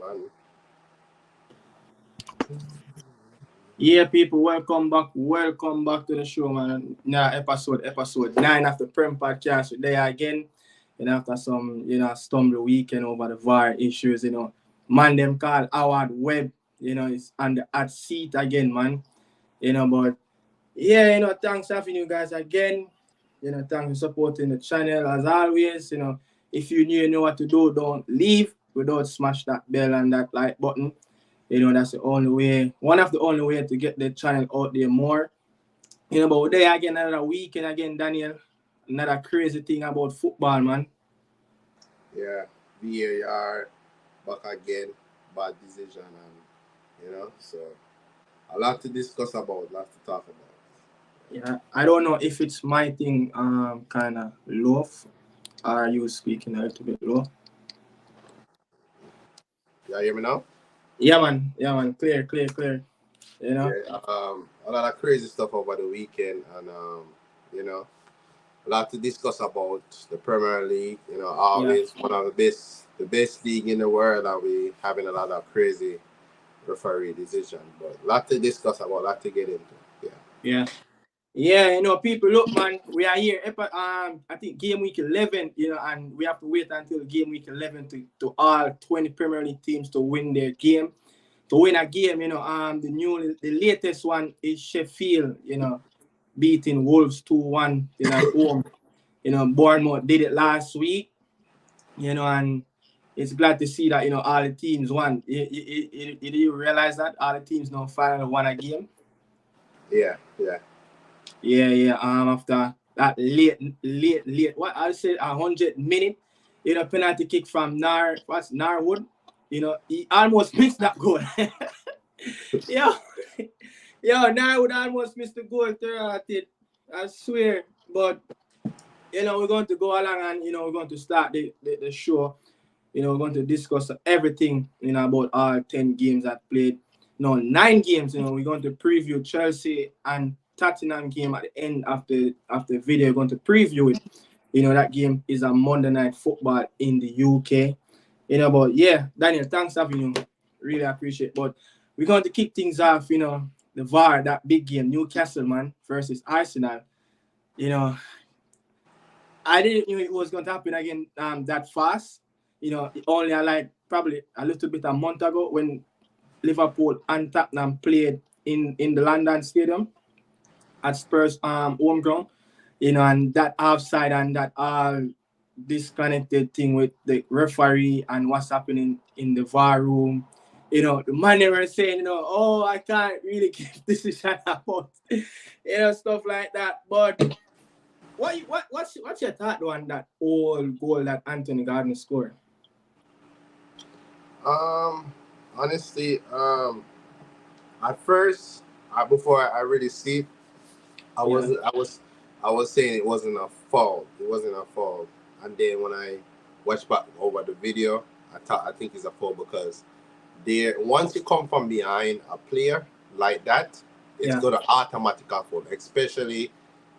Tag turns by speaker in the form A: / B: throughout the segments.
A: man.
B: Yeah, people, welcome back. Welcome back to the show, man. Now, episode 9 of the PREM Podcast. We're there again. And after some, stormy weekend over the VAR issues, man, them called Howard Webb, it's on the hot seat again, man. But yeah, thanks for having you guys again. Thanks for supporting the channel as always. If you new, you know what to do. Don't leave without smash that bell and that like button. That's the only way, one of the only way to get the channel out there more. But we're there again another weekend again, Daniel. Another crazy thing about football, man.
A: Yeah, VAR back again, bad decision, and so a lot to discuss about, a lot to talk about.
B: Yeah, I don't know if it's my thing, kind of low. Are you speaking a little bit low?
A: You hear me now?
B: Yeah, man. Clear.
A: Yeah, a lot of crazy stuff over the weekend, and a lot to discuss about the Premier League. Always one of the best league in the world, and we having a lot of crazy referee decision. But a lot to discuss about, a lot to get into.
B: Yeah, people, look, man, we are here. I think game week 11, and we have to wait until game week 11 to all 20 Premier League teams to win their game. To win a game, the latest one is Sheffield, beating Wolves 2-1 at home. Bournemouth did it last week, and it's glad to see that, all the teams won. Did you realize that all the teams now finally won a game?
A: Yeah.
B: After that late, what I'll say 100-minute, penalty kick from Narwood. He almost missed that goal. Narwood almost missed the goal. I swear. But we're going to go along and we're going to start the show. We're going to discuss everything about all 10 games that played. 9 games. We're going to preview Chelsea and Tottenham game at the end of the video. We're going to preview it. That game is a Monday Night Football in the UK. But yeah, Daniel, thanks for having you. Really appreciate it. But we're going to kick things off, the VAR, that big game, Newcastle, man, versus Arsenal. I didn't know it was going to happen again that fast. Only probably a little bit a month ago when Liverpool and Tottenham played in the London Stadium at Spurs home ground, and that offside and that disconnected thing with the referee and what's happening in the VAR room. The man they were saying, I can't really give decision about, stuff like that. But what's your thought on that old goal that Anthony Gordon scored?
A: Honestly, at first, before I really see it, I was saying it wasn't a foul. And then when I watched back over the video, I think it's a foul because once you come from behind a player like that, it's gonna automatically foul, especially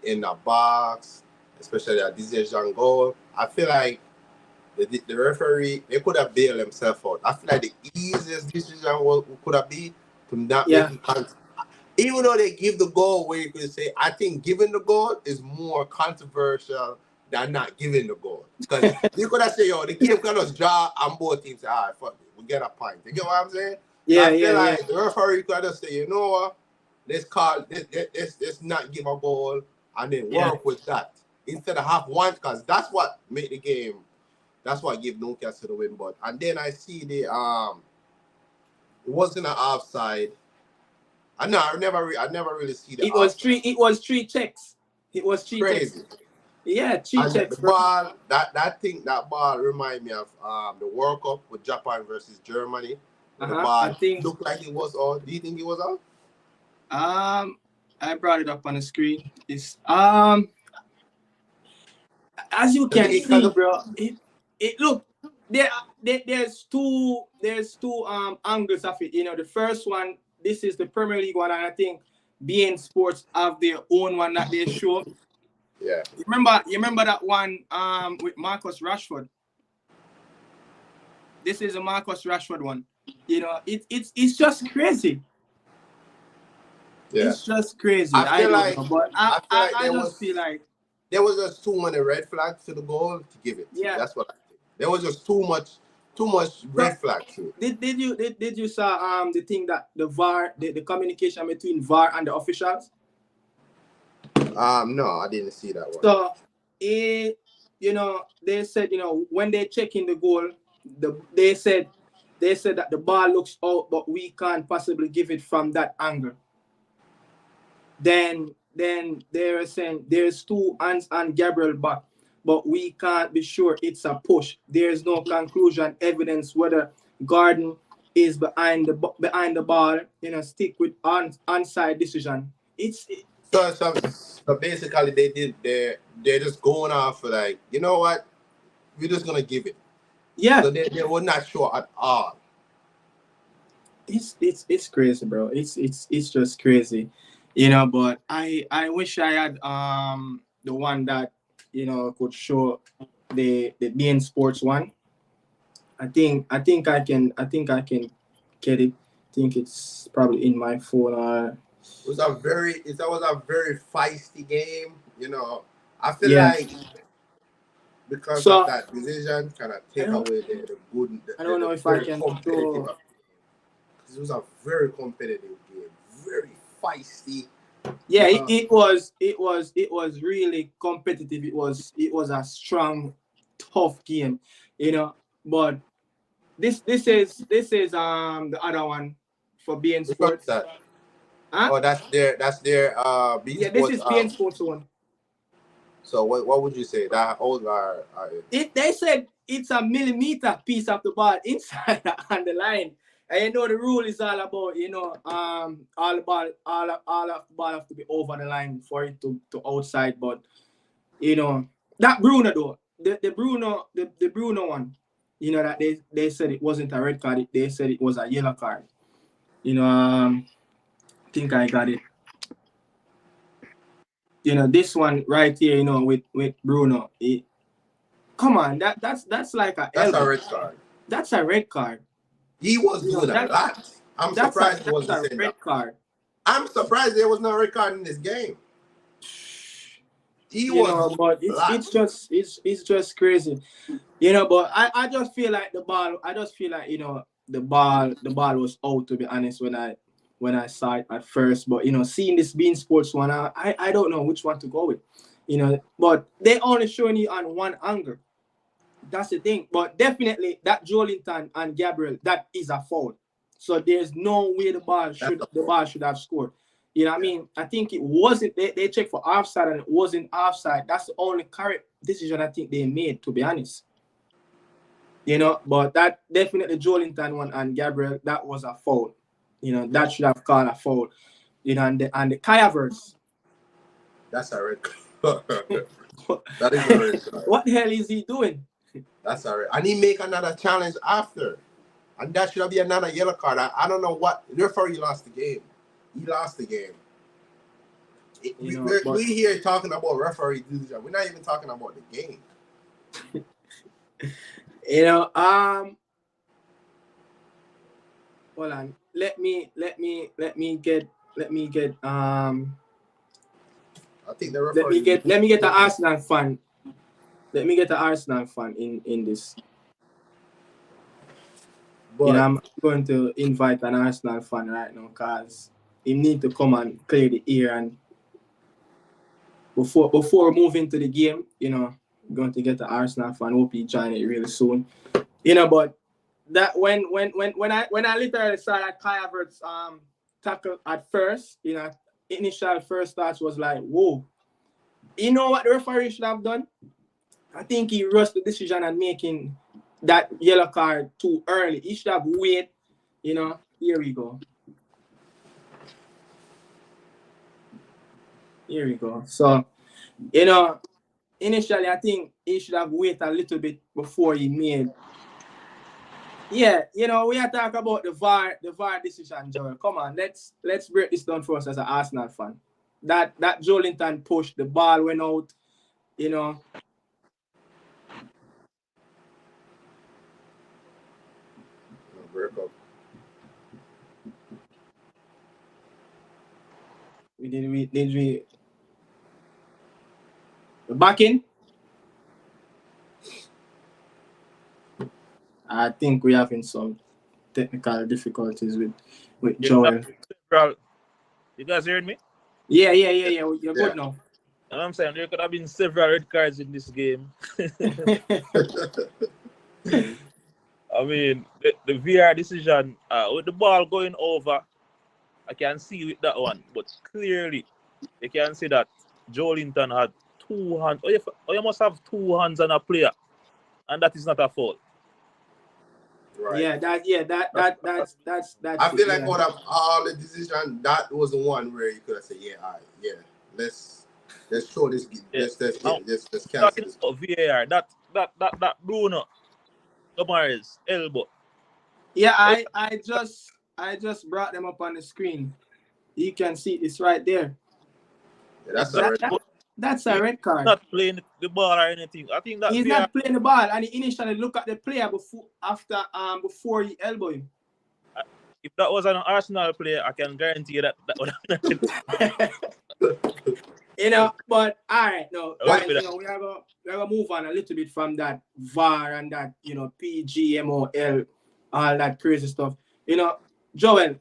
A: in the box, especially a decision goal. I feel like the referee, they could have bailed himself out. I feel like the easiest decision could have been to not make it. Even though they give the goal, where you could say, I think giving the goal is more controversial than not giving the goal. Because you could have said, the game can just draw and both teams say, all right, fuck it, we get a point. You get what I'm saying? I feel like the referee could have said, you know what, let's not give a goal and then work with that. Instead of have one, because that's what made the game, that's what gave Newcastle the win. But and then I see it wasn't an offside. I never really see that.
B: It was three checks. It was three
A: crazy.
B: Checks. Yeah, three checks.
A: The ball, that ball remind me of the World Cup with Japan versus Germany. The ball looked like it was on. Do you think it was on?
B: I brought it up on the screen. It's as you can see, bro. It look there's two angles of it. The first one, this is the Premier League one, and I think beIN Sports have their own one that they show.
A: Yeah.
B: You remember that one with Marcus Rashford? This is a Marcus Rashford one. You know, it's just crazy.
A: Yeah.
B: It's just crazy.
A: I feel
B: don't
A: like
B: know, but I just feel like
A: there was just too many red flags to the goal to give it.
B: Yeah.
A: That's what I think. There was just too much red flags to it.
B: Did you saw the thing that the VAR, the communication between VAR and the officials?
A: No, I didn't see that one.
B: So you know, they said, you know, when they check in the goal, they said that the ball looks out, but we can't possibly give it from that angle. Then they were saying there's two hands on Gabriel back, but we can't be sure it's a push. There's no conclusion evidence whether Gordon is behind the ball. You know, stick with onside decision.
A: So basically they're just going off for like, you know what, we're just gonna give it.
B: Yeah.
A: So they were not sure at all.
B: It's crazy, bro. It's just crazy, you know. But I wish I had the one that, you know, could show the beIN Sports one. I think I can get it. I think it's probably in my phone.
A: It was a very feisty game, you know. I feel like because of that decision kind of take away the good.
B: I don't know if I can show.
A: It was a very competitive game, very feisty.
B: Yeah, it was really competitive. It was a strong, tough game, you know. But this is the other one for beIN Sports.
A: That? Huh? Oh, that's their
B: beIN Sports. This is beIN Sports one.
A: So what would you say? That old
B: they said it's a millimeter piece of the ball inside on the line. And you know the rule is all about, you know, all of the ball have to be over the line for it to outside. But you know, that Bruno though, the Bruno one, you know, that they said it wasn't a red card, they said it was a yellow card. You know, I think I got it. You know, this one right here, you know, with Bruno, come on, that's like a
A: red card.
B: That's a red card.
A: He was doing a lot. I'm surprised it wasn't a red card. I'm surprised there was no red card in this game.
B: But it's just crazy. You know, but I just feel like you know, the ball was out, to be honest, when I saw it at first. But you know, seeing this beIN Sports one, I don't know which one to go with. You know, but they only showing you on one angle. That's the thing. But definitely that Joelinton and Gabriel, that is a foul. So there's no way the ball should have scored. You know what I mean? I think it wasn't. They checked for offside and it wasn't offside. That's the only correct decision I think they made, to be honest. You know, but that definitely Joelinton one and Gabriel, that was a foul. You know, that should have called a foul. You know, and the Kai Havertz.
A: That's a red card. That is a red card.
B: What the hell is he doing?
A: That's all right. And he make another challenge after. And that should be another yellow card. I don't know what. The referee lost the game. He lost the game. We here talking about referee decision. We're not even talking about the game.
B: You know, hold on. Let me get
A: I think the referee
B: let me get the Arsenal fan. Let me get the Arsenal fan in this. But, you know, I'm going to invite an Arsenal fan right now because he need to come and clear the air. And before we move into the game, you know, I'm going to get the Arsenal fan. Hope he join it really soon. You know, but that when I literally saw that Kai Havertz tackle at first, you know, initial first thoughts was like, whoa. You know what the referee should have done? I think he rushed the decision and making that yellow card too early. He should have waited. You know, here we go. Here we go. So, you know, initially I think he should have waited a little bit before he made. Yeah, you know, we are talking about the VAR decision, Joel. Come on, let's break this down for us as an Arsenal fan. That Joelinton push, the ball went out, you know. we back in? I think we're having some technical difficulties with Joel.
C: You guys hearing me?
B: Yeah. You're good now.
C: And I'm saying there could have been several red cards in this game. I mean, the VR decision with the ball going over, I can see with that one, but clearly you can see that Joelinton had 2 hands. You must have 2 hands on a player, and that is not a fault.
A: Right.
B: That's.
A: I feel like out of all the decisions, that was the one where you could have said, let's show this. Let's cancel this.
C: VAR, that Bruno Gomez elbow.
B: Yeah, I just brought them up on the screen. You can see it's right there.
A: Yeah,
B: that's a red card.
C: Not playing the ball or anything. I think that
B: he's not playing the ball, and he initially look at the player before he elbow him.
C: If that was an Arsenal player, I can guarantee you that would
B: But all right, no, guys, we are gonna move on a little bit from that VAR and that PGMOL, all that crazy stuff. Joel,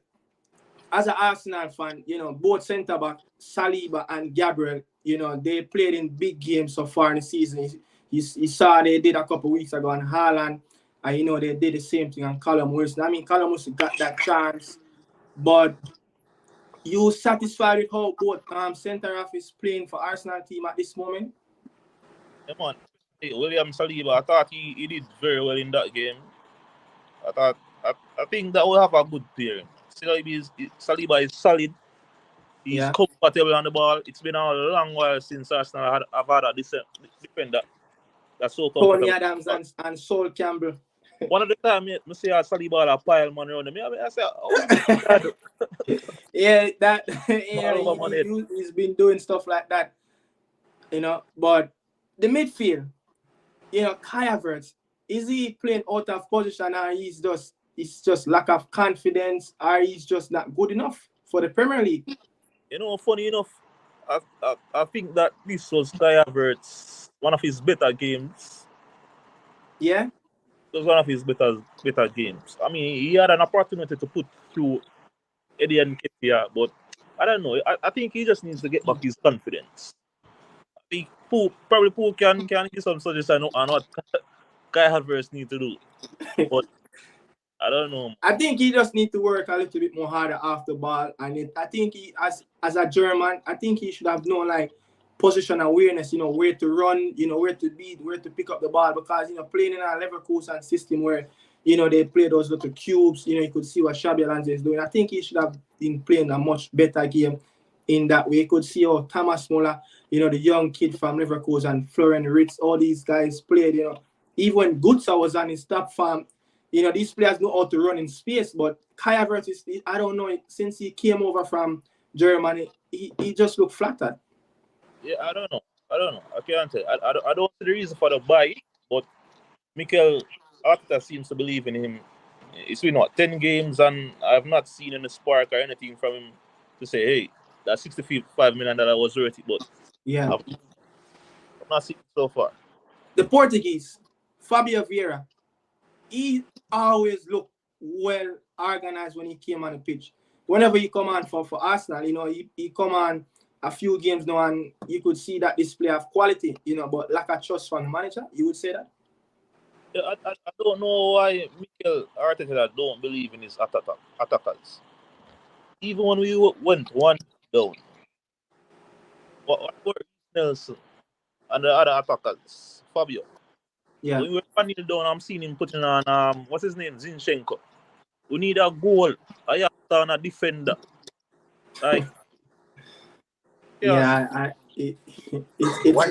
B: as an Arsenal fan, both centre back Saliba and Gabriel, they played in big games so far in the season. You saw they did a couple of weeks ago on Haaland, and they did the same thing on Callum Wilson. I mean, Callum Wilson got that chance, but you satisfied with how both centre half is playing for Arsenal team at this moment?
C: Yeah, man. William Saliba, I thought he did very well in that game. I think that will have a good pairing. Saliba is solid. He's comfortable on the ball. It's been a long while since Arsenal have had a defender that's so comfortable.
B: Tony Adams and Sol Campbell.
C: One of the time, I see Saliba a pile man around him. I say,
B: he's been doing stuff like that. But the midfield, Kai Havertz, is he playing out of position, or it's just lack of confidence, or he's just not good enough for the Premier League?
C: Funny enough, I think that this was Kai Havertz, one of his better games.
B: Yeah?
C: It was one of his better games. I mean, he had an opportunity to put through Eddie and Nketiah, but I don't know. I think he just needs to get back his confidence. I think Paul can give some suggestion on what Kai Havertz needs to do. But I don't know.
B: I think he just needs to work a little bit more harder off the ball. And I think he, as a German, I think he should have known position awareness, where to run, where to beat, where to pick up the ball. Because, playing in a Leverkusen system where, they play those little cubes, you could see what Xabi Alonso is doing. I think he should have been playing a much better game in that way. You could see how Thomas Muller, the young kid from Leverkusen, Florian Wirtz, all these guys played, even when Götze was on his top form, these players know how to run in space, but Kai Havertz, I don't know, since he came over from Germany, he just looked flattered.
C: Yeah, I don't know. I can't tell. I don't see the reason for the buy, but Mikel Arteta seems to believe in him. It's been 10 games, and I have not seen any spark or anything from him to say, hey, that $65 million was worth it. But
B: yeah,
C: I've not seen it so far.
B: The Portuguese, Fabio Vieira, he always looked well organized when he came on the pitch. Whenever he come on for Arsenal, he come on a few games now, and you could see that display of quality, but lack of trust from the manager. You would say that?
C: Yeah, I don't know why Mikel Arteta don't believe in his attackers. Even when we went 1 down, what were Nelson and the other attackers? Fabio.
B: Yeah.
C: When we were 1 down, I'm seeing him putting on what's his name? Zinchenko. We need a goal. I have to on a defender. Like
B: why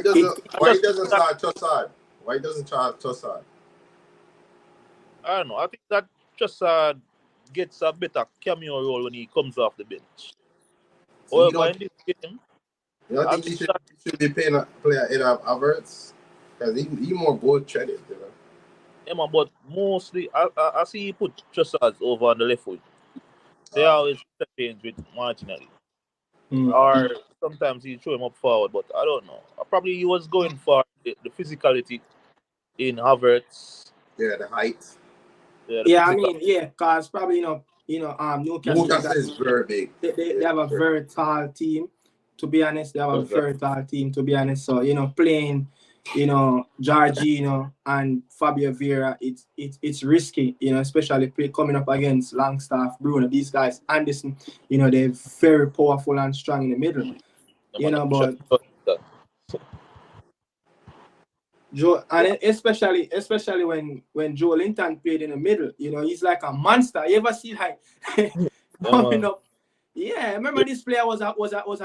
A: doesn't start Trossard? Why doesn't start Trossard?
C: I don't know. I think that Trossard gets a better cameo role when he comes off the bench.
A: So
C: in this game,
A: you don't think he should be playing a player ahead of Havertz? Because he more goal threaded,
C: Yeah, man, but mostly I see he put Trossard over on the left foot. They always change with marginally. or sometimes he throw him up forward, but I don't know. Probably he was going for the physicality in Havertz.
A: Yeah, the height.
C: Yeah,
B: Yeah, I mean, yeah, cause probably Newcastle
A: Newcastle is very big.
B: they have a very tall team. To be honest, they have a very tall team. To be honest, so playing, Jorginho and Fabio Vieira, it's risky. Especially coming up against Longstaff, Bruno, these guys, Anderson. They're very powerful and strong in the middle. But Joe, and especially when Joe Linton played in the middle, he's like a monster. You ever see like coming up? Yeah, I remember this player was a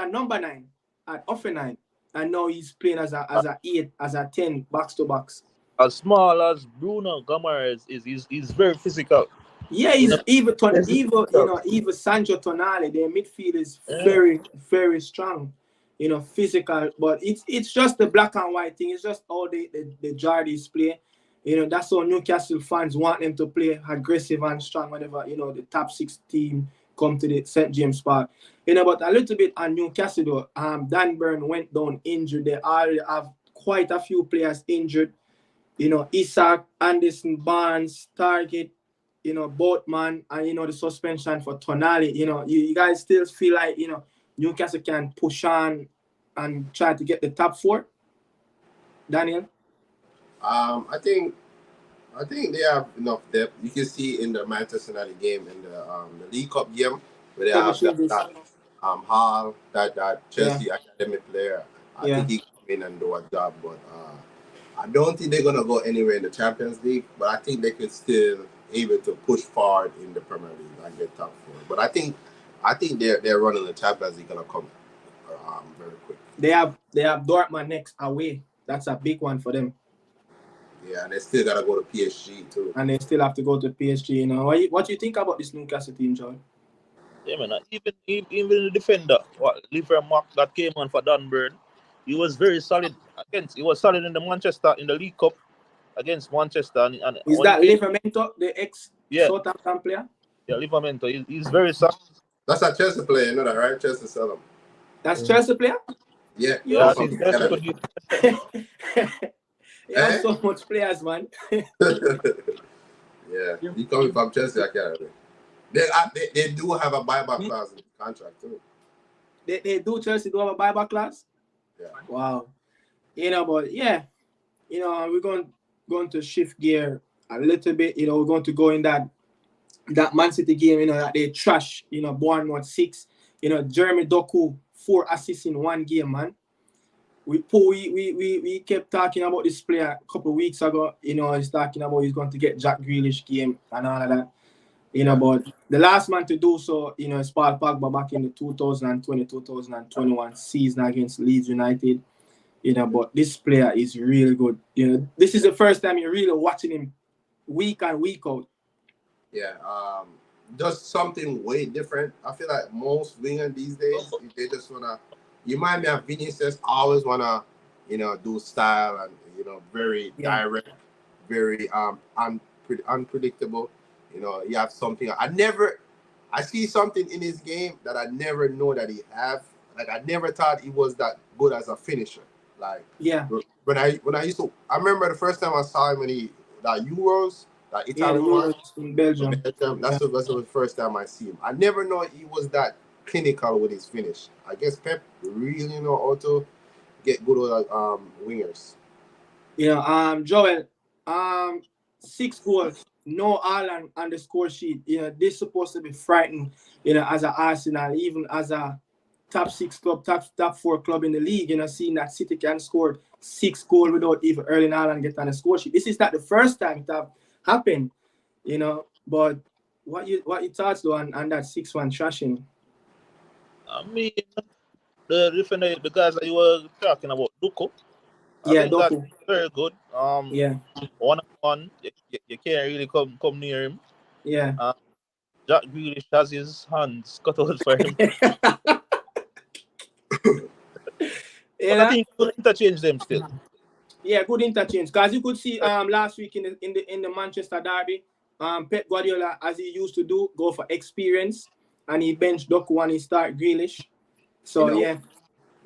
B: number 9 at offer 9, and now he's playing as a 8, as a 10, box to box.
C: As small as Bruno Gomes is very physical.
B: Yeah, even Sancho Tonali, their midfield is very, very strong. Physical, but it's just the black and white thing. It's just all the Jardis play. That's how Newcastle fans want them to play aggressive and strong whenever the top 6 team come to the St. James Park. But a little bit on Newcastle though. Dan Burn went down injured. They already have quite a few players injured. Isaac, Anderson, Barnes, Target, Boatman, and the suspension for Tonali. You guys still feel like Newcastle can push on and try to get the top 4? Daniel?
A: I think they have enough depth. You can see in the Manchester United game, in the League Cup game, where they have that Hall, that Chelsea academy player. I think he come in and do a job, but I don't think they're gonna go anywhere in the Champions League. But I think they could still able to push forward in the Premier League and get top 4. But I think they're running the Champions League gonna come very quick.
B: They have Dortmund next away. That's a big one for them.
A: Yeah, and they still gotta go to PSG too.
B: And they still have to go to PSG. What do you think about this Newcastle team, John?
C: Yeah, man. Even the defender, Livermore that came on for Dunburn, he was very solid. He was solid in the League Cup against Manchester. And
B: is that Livramento, the ex Southampton player?
C: Yeah, Livramento. He's very solid.
A: That's a Chelsea player, you know that, right? Chelsea sell him.
B: That's Chelsea player?
A: Yeah.
B: You have so much players, man.
A: Yeah, he coming from Chelsea Academy. They do have a buyback clause in the contract too.
B: They do. Chelsea do have a buyback clause?
A: Yeah.
B: Wow. But yeah, we're going to shift gear a little bit. We're going to go in that Man City game, that they trash, Bournemouth 6. Jeremy Doku, 4 assists in 1 game, man. We kept talking about this player a couple of weeks ago. He's talking about he's going to get Jack Grealish game and all of that. But the last man to do so, is Paul Pogba back in the 2020-2021 season against Leeds United. But this player is really good. This is the first time you're really watching him week in, week out.
A: Yeah, does something way different. I feel like most wingers these days, if they just wanna, you might be a Vinicius, always wanna, do style and very direct, very unpredictable. You have something. I see something in his game that I never know that he have. Like I never thought he was that good as a finisher. Like when I used to, I remember the first time I saw him when that Euros. Italian one
B: in Belgium.
A: That's the first time I see him. I never know he was that clinical with his finish. I guess Pep really know how to get good with wingers.
B: Joel, 6 goals, no Ireland on the score sheet. They're supposed to be frightened. As an Arsenal, even as a top 6 club, top 4 club in the league. Seeing that City can score 6 goals without even Erling Haaland get on the score sheet. This is not the first time that happened, but what you thoughts though on that 6-1 trashing?
C: I mean, the defender, the guys that you were talking about, Doku.
B: Doku.
C: That's very good. 1-on-1, you can't really come near him.
B: Yeah.
C: Jack Grealish has his hands cut out for him. I think we'll interchange them still.
B: Yeah, good interchange. Because you could see last week in the Manchester derby, Pep Guardiola, as he used to do, go for experience, and he benched Doku and he start Grealish. So
A: you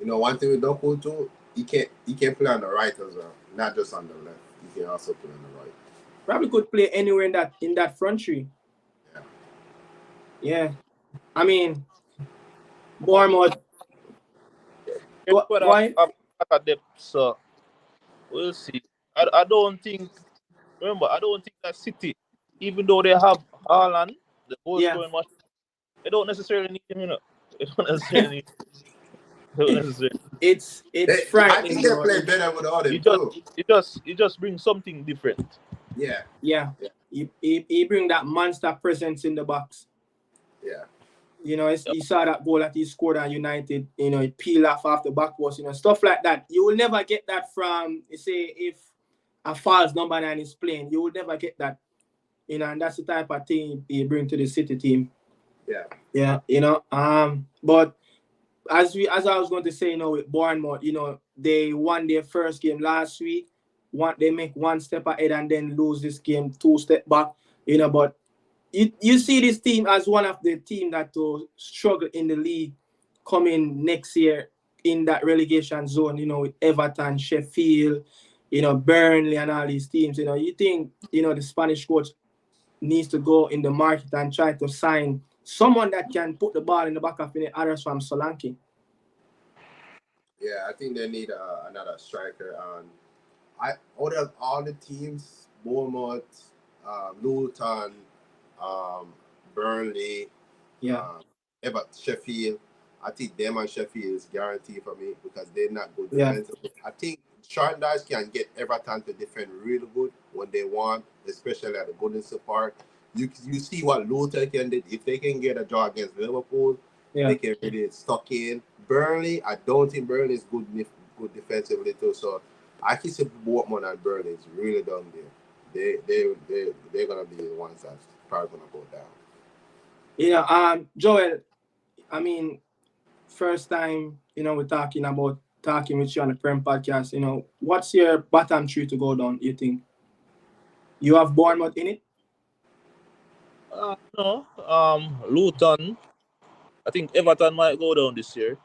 A: know, one thing with Doku too, he can play on the right as well, not just on the left. He can also play on the right.
B: Probably could play anywhere in that front three. Yeah. I mean, Bournemouth. Go ahead.
C: So we'll see. I don't think. Remember, I don't think that City, even though they have Haaland, the goal scoring machine, they don't necessarily need him. You know, they don't necessarily.
B: It's frightening.
A: I think they play better with all them too.
C: He just brings something different.
B: Yeah. He bring that monster presence in the box.
A: Yeah.
B: You know, you saw that goal that he scored on United. You know, he peeled off the back post. You know, stuff like that. You will never get that from, say, if a false number 9 is playing. You will never get that. You know, and that's the type of thing he bring to the City team. Yeah. You know, but as I was going to say, you know, with Bournemouth, you know, they won their first game last week. They make one step ahead and then lose this game 2 steps back. You know, but you see this team as one of the teams that will struggle in the league coming next year in that relegation zone, you know, with Everton, Sheffield, you know, Burnley and all these teams. You know, you think, you know, the Spanish coach needs to go in the market and try to sign someone that can put the ball in the back of the others from Solanke.
A: Yeah, I think they need another striker. Out of all the teams, Bournemouth, Luton, Burnley, Sheffield, I think them and Sheffield is guaranteed for me because they're not good defensively. I think Sean Dyche can get Everton to defend really good when they want, especially at the Goodison Park. You see what Luton can do. If they can get a draw against Liverpool, they can really stuck in. Burnley, I don't think Burnley is good defensively too. So I can see Bournemouth and Burnley is really down there. They're gonna be the ones that's probably gonna go down.
B: You know, Joel, I mean, first time, you know, we're talking with you on the Prem podcast. You know, what's your bottom 3 to go down, you think? You have Bournemouth in it?
C: No. Luton. I think Everton might go down this year.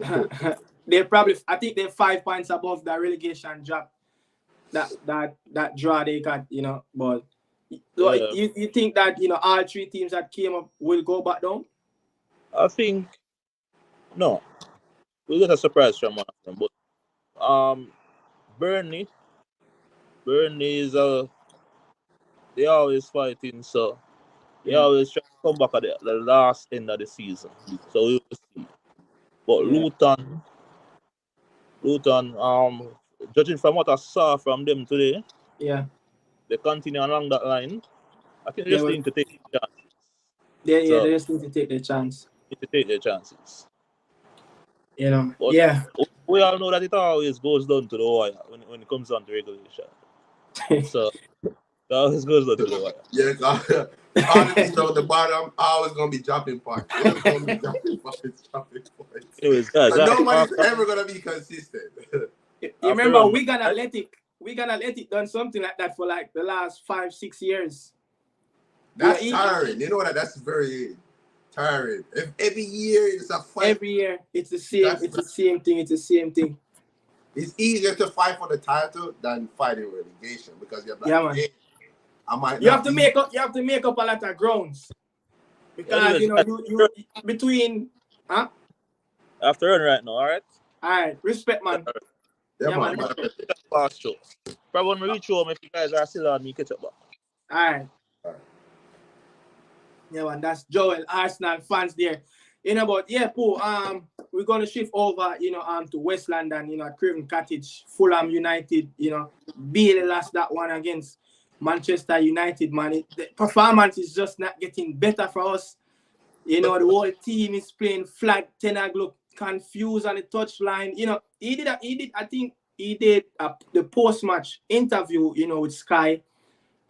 B: I think they're 5 points above the relegation drop. That draw they got, you know, but you think that, you know, all 3 teams that came up will go back down?
C: I think no. We'll get a surprise from one of them. But Burnley is they always fighting, so they always try to come back at the last end of the season. So we will see. But Luton, judging from what I saw from them today, they continue along that line. I think they just need to take their chances.
B: They just need to take their chance. You know,
C: but we all know that it always goes down to the wire when it comes down to regulation. So it always goes down to the wire.
A: Yeah, all the teams on the bottom are always gonna be dropping points. Anyways, guys, nobody's ever gonna be consistent.
B: You remember Wigan Athletic done something like that for like the last 5-6 years.
A: That's tiring. You know what? That's very tiring. If every year it's a fight.
B: Every year it's the same. It's the same thing.
A: It's easier to fight for the title than fighting relegation because you have
B: you have to make up a lot of grounds because you between
C: After run right now, all
B: right, respect, man.
A: Man.
C: Last show. Probably when we reach home, if you guys are still on me, catch up back.
B: All right. Yeah, man, that's Joel, Arsenal fans there. You know, but Paul, we're gonna shift over, to West London, at Craven Cottage, Fulham United, barely lost that one against Manchester United, man. The performance is just not getting better for us. The whole team is playing flat. Ten Hag look confused on the touchline. I think he did the post-match interview, with Sky,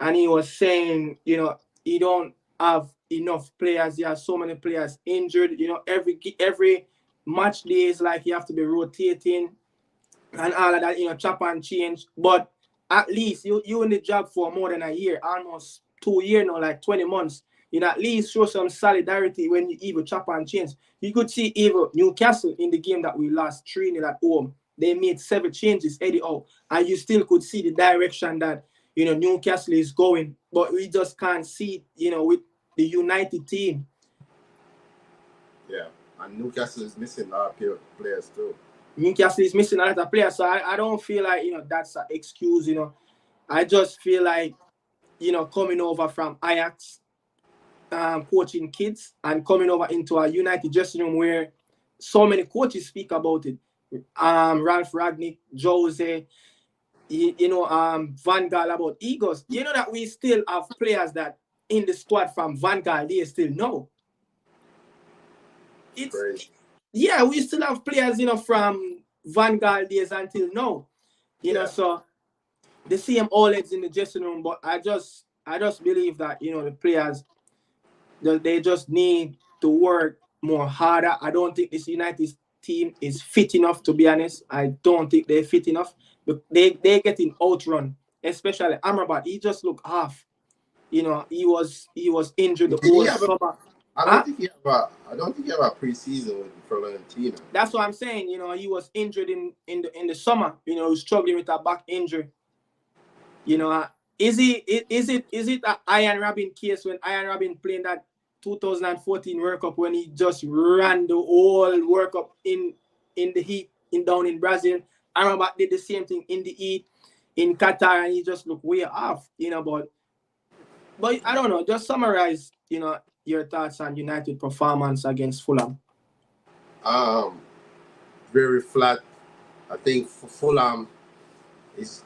B: and he was saying, he don't have enough players. He has so many players injured. Every match day is like you have to be rotating and all of that, chop and change. But at least you in the job for more than a year, almost 2 years now, like 20 months. at least show some solidarity when you even chop and change. You could see even Newcastle in the game that we lost 3-0 at home. They made 7 changes, Eddie out, and you still could see the direction that Newcastle is going, but we just can't see with the United team.
A: Yeah, and Newcastle is missing a lot of players too.
B: Newcastle is missing a lot of players, so I don't feel like that's an excuse. I just feel like coming over from Ajax, coaching kids, and coming over into a United dressing room where so many coaches speak about it. Ralph Ragnick, Jose, Van Gaal about egos. That we still have players that in the squad from Van Gaal they still know. It's
A: Crazy.
B: Yeah, we still have players from Van Gaal days until now. So the same all legs in the dressing room, but I just believe that the players they just need to work more harder. I don't think this United team is fit enough, to be honest. I don't think they're fit enough. They're getting outrun, especially Amrabat. He just looked half. He was injured the whole summer.
A: I don't think he have a preseason with Florentina.
B: That's what I'm saying. He was injured in the summer. He was struggling with a back injury. Is it an Ian Robin case when Ian Robin playing that 2014 World Cup when he just ran the whole World Cup in the heat down in Brazil? Amrabat did the same thing in the heat in Qatar, and he just looked way off. But I don't know. Just summarize. Your thoughts on United performance against Fulham.
A: Very flat. I think Fulham is.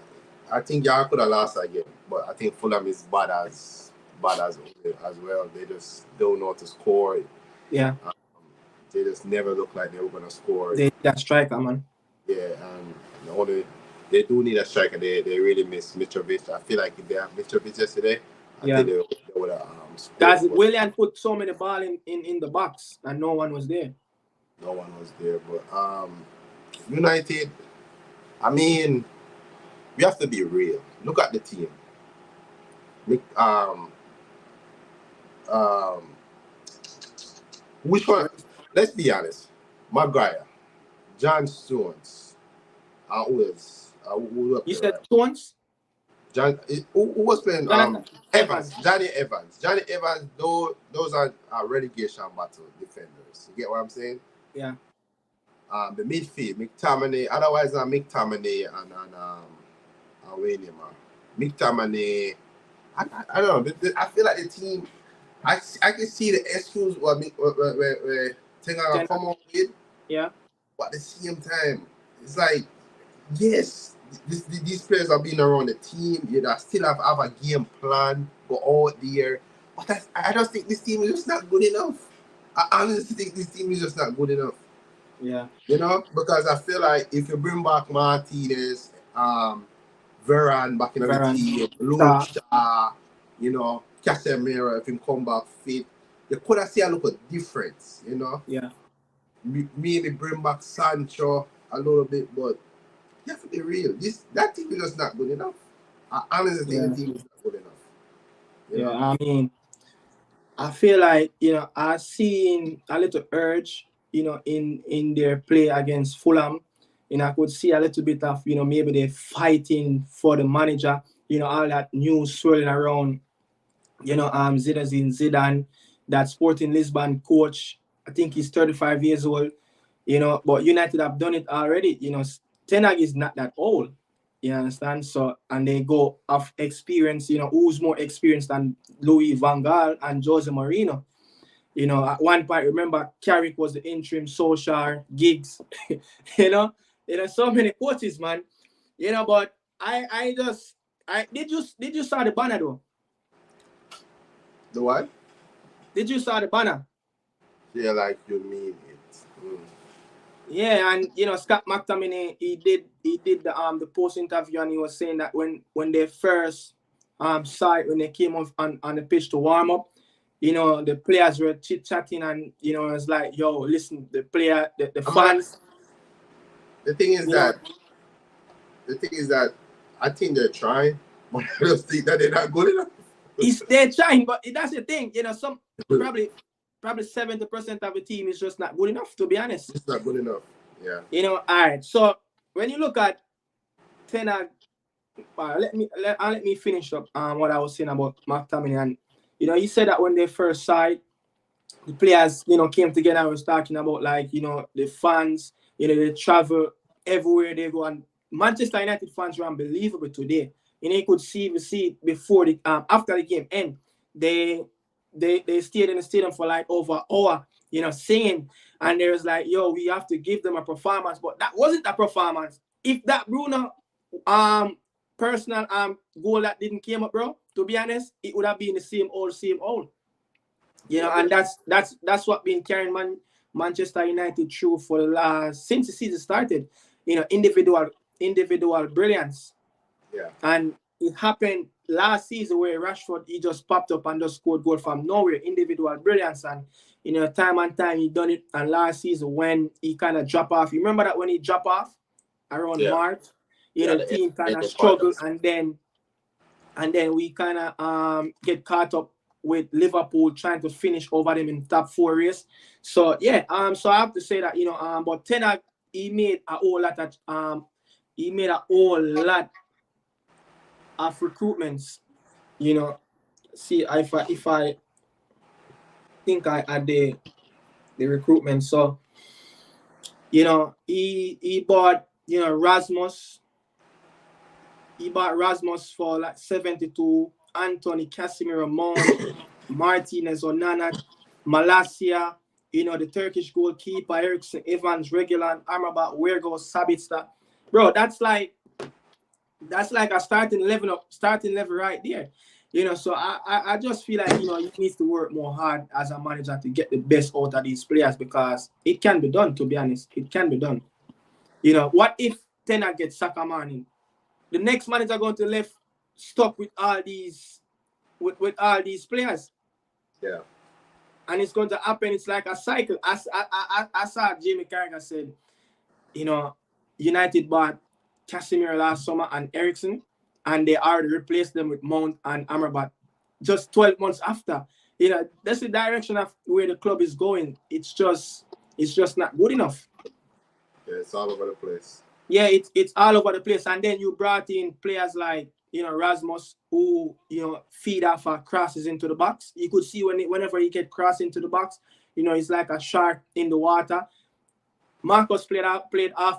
A: I think y'all could have lost that game, but I think Fulham is bad as well. They just don't know how to score.
B: Yeah.
A: They just never look like they were gonna score.
B: They that striker, man.
A: Yeah, and they do need a striker. They really miss Mitrovic. I feel like if they have Mitrovic yesterday, I think they would have scored.
B: Guys, Willian put so many ball in the box and no one was there.
A: No one was there, but United. I mean, we have to be real. Look at the team. Which one? Let's be honest. Maguire, John Stones, who
B: you said Stones?
A: John, who was playing? Evans, Johnny Evans. Johnny Evans, those are relegation battle defenders. You get what I'm saying?
B: Yeah.
A: The midfield, McTominay, otherwise McTominay and William. McTominay, I don't know. I feel like the team, I can see the excuse where Tenga come up with.
B: Yeah.
A: But at the same time, it's like, yes, these players are being around the team. You still have a game plan, go out there. But I just think this team is just not good enough. I honestly think this team is just not good enough.
B: Yeah.
A: Because I feel like if you bring back Martinez, Varane back in the team, Lucha, Casemiro, if he come back fit, you could have seen a little difference,
B: Yeah.
A: Maybe bring back Sancho a little bit, but you have to be real. That team is just not good enough. I honestly think the team is not good enough.
B: I mean, I feel like, I've seen a little urge, in their play against Fulham. I could see a little bit of, maybe they're fighting for the manager, all that news swirling around, Zinedine Zidane, that Sporting Lisbon coach. I think he's 35 years old, but United have done it already. Ten Hag is not that old. You understand? So, and they go off experience, who's more experienced than Louis Van Gaal and Jose Mourinho. At one point, remember, Carrick was the interim, Solskjaer, Giggs, so many coaches, man. But did you saw the banner though?
A: The what?
B: Did you saw the banner?
A: Yeah, like you mean it.
B: Yeah, and Scott McTominay, he did the post interview, and he was saying that when they first saw it, when they came off on the pitch to warm up, the players were chit chatting, and it was like, yo, listen, the fans.
A: The thing is that I think they're trying, but I just think that they're not good enough.
B: They're trying, but that's the thing. You know, some probably 70% of the team is just not good enough, to be honest.
A: It's not good enough. Yeah.
B: You know, all right. So when you look at Ten Hag, let me finish up what I was saying about McTominay. And you know, he said that when they first signed, the players, you know, came together and was talking about, like, you know, the fans, you know, they travel everywhere they go, and Manchester United fans were unbelievable today. You know, you could see before the after the game end, they stayed in the stadium for like over an hour, you know, singing, and there was like, yo, we have to give them a performance, but that wasn't a performance. If that Bruno personal goal that didn't came up, bro, to be honest, it would have been the same old. You know, and that's what been carrying Manchester United through for the last, since the season started. You know, individual brilliance.
A: Yeah.
B: And it happened last season where Rashford, he just popped up and just scored goal from nowhere. Individual brilliance, and you know, time and time he done it. And last season when he kind of dropped off, you remember that when he dropped off around March, you know, the team kind of struggled, and then we kind of get caught up with Liverpool trying to finish over them in top 4 race. So yeah, so I have to say that, you know, but Ten Hag, he made a whole lot of recruitments. You know, see if I think I had the recruitment. So, you know, he bought, you know, Rasmus. He bought Rasmus for like 72. Anthony, Casemiro, Mount, Martinez, Onana, Malacia, you know, the Turkish goalkeeper, Eriksen, Evans, Reguilon, Amrabat, Weghorst, Sabitzer. Bro, that's like a starting level right there. You know, so I just feel like, you know, he needs to work more hard as a manager to get the best out of these players, because it can be done, to be honest. It can be done. You know, what if Ten Hag gets Saka Mane? The next manager going to left stuck with all these players.
A: Yeah.
B: And it's going to happen. It's like a cycle. I saw Jamie Carragher said, you know, United bought Casemiro last summer and Eriksen, and they already replaced them with Mount and Amrabat just 12 months after. You know, that's the direction of where the club is going. It's just not good enough.
A: Yeah, it's all over the place.
B: Yeah, it's all over the place. And then you brought in players like, you know, Rasmus, who, you know, feed off crosses into the box. You could see whenever he get cross into the box, you know, it's like a shark in the water. Marcus played off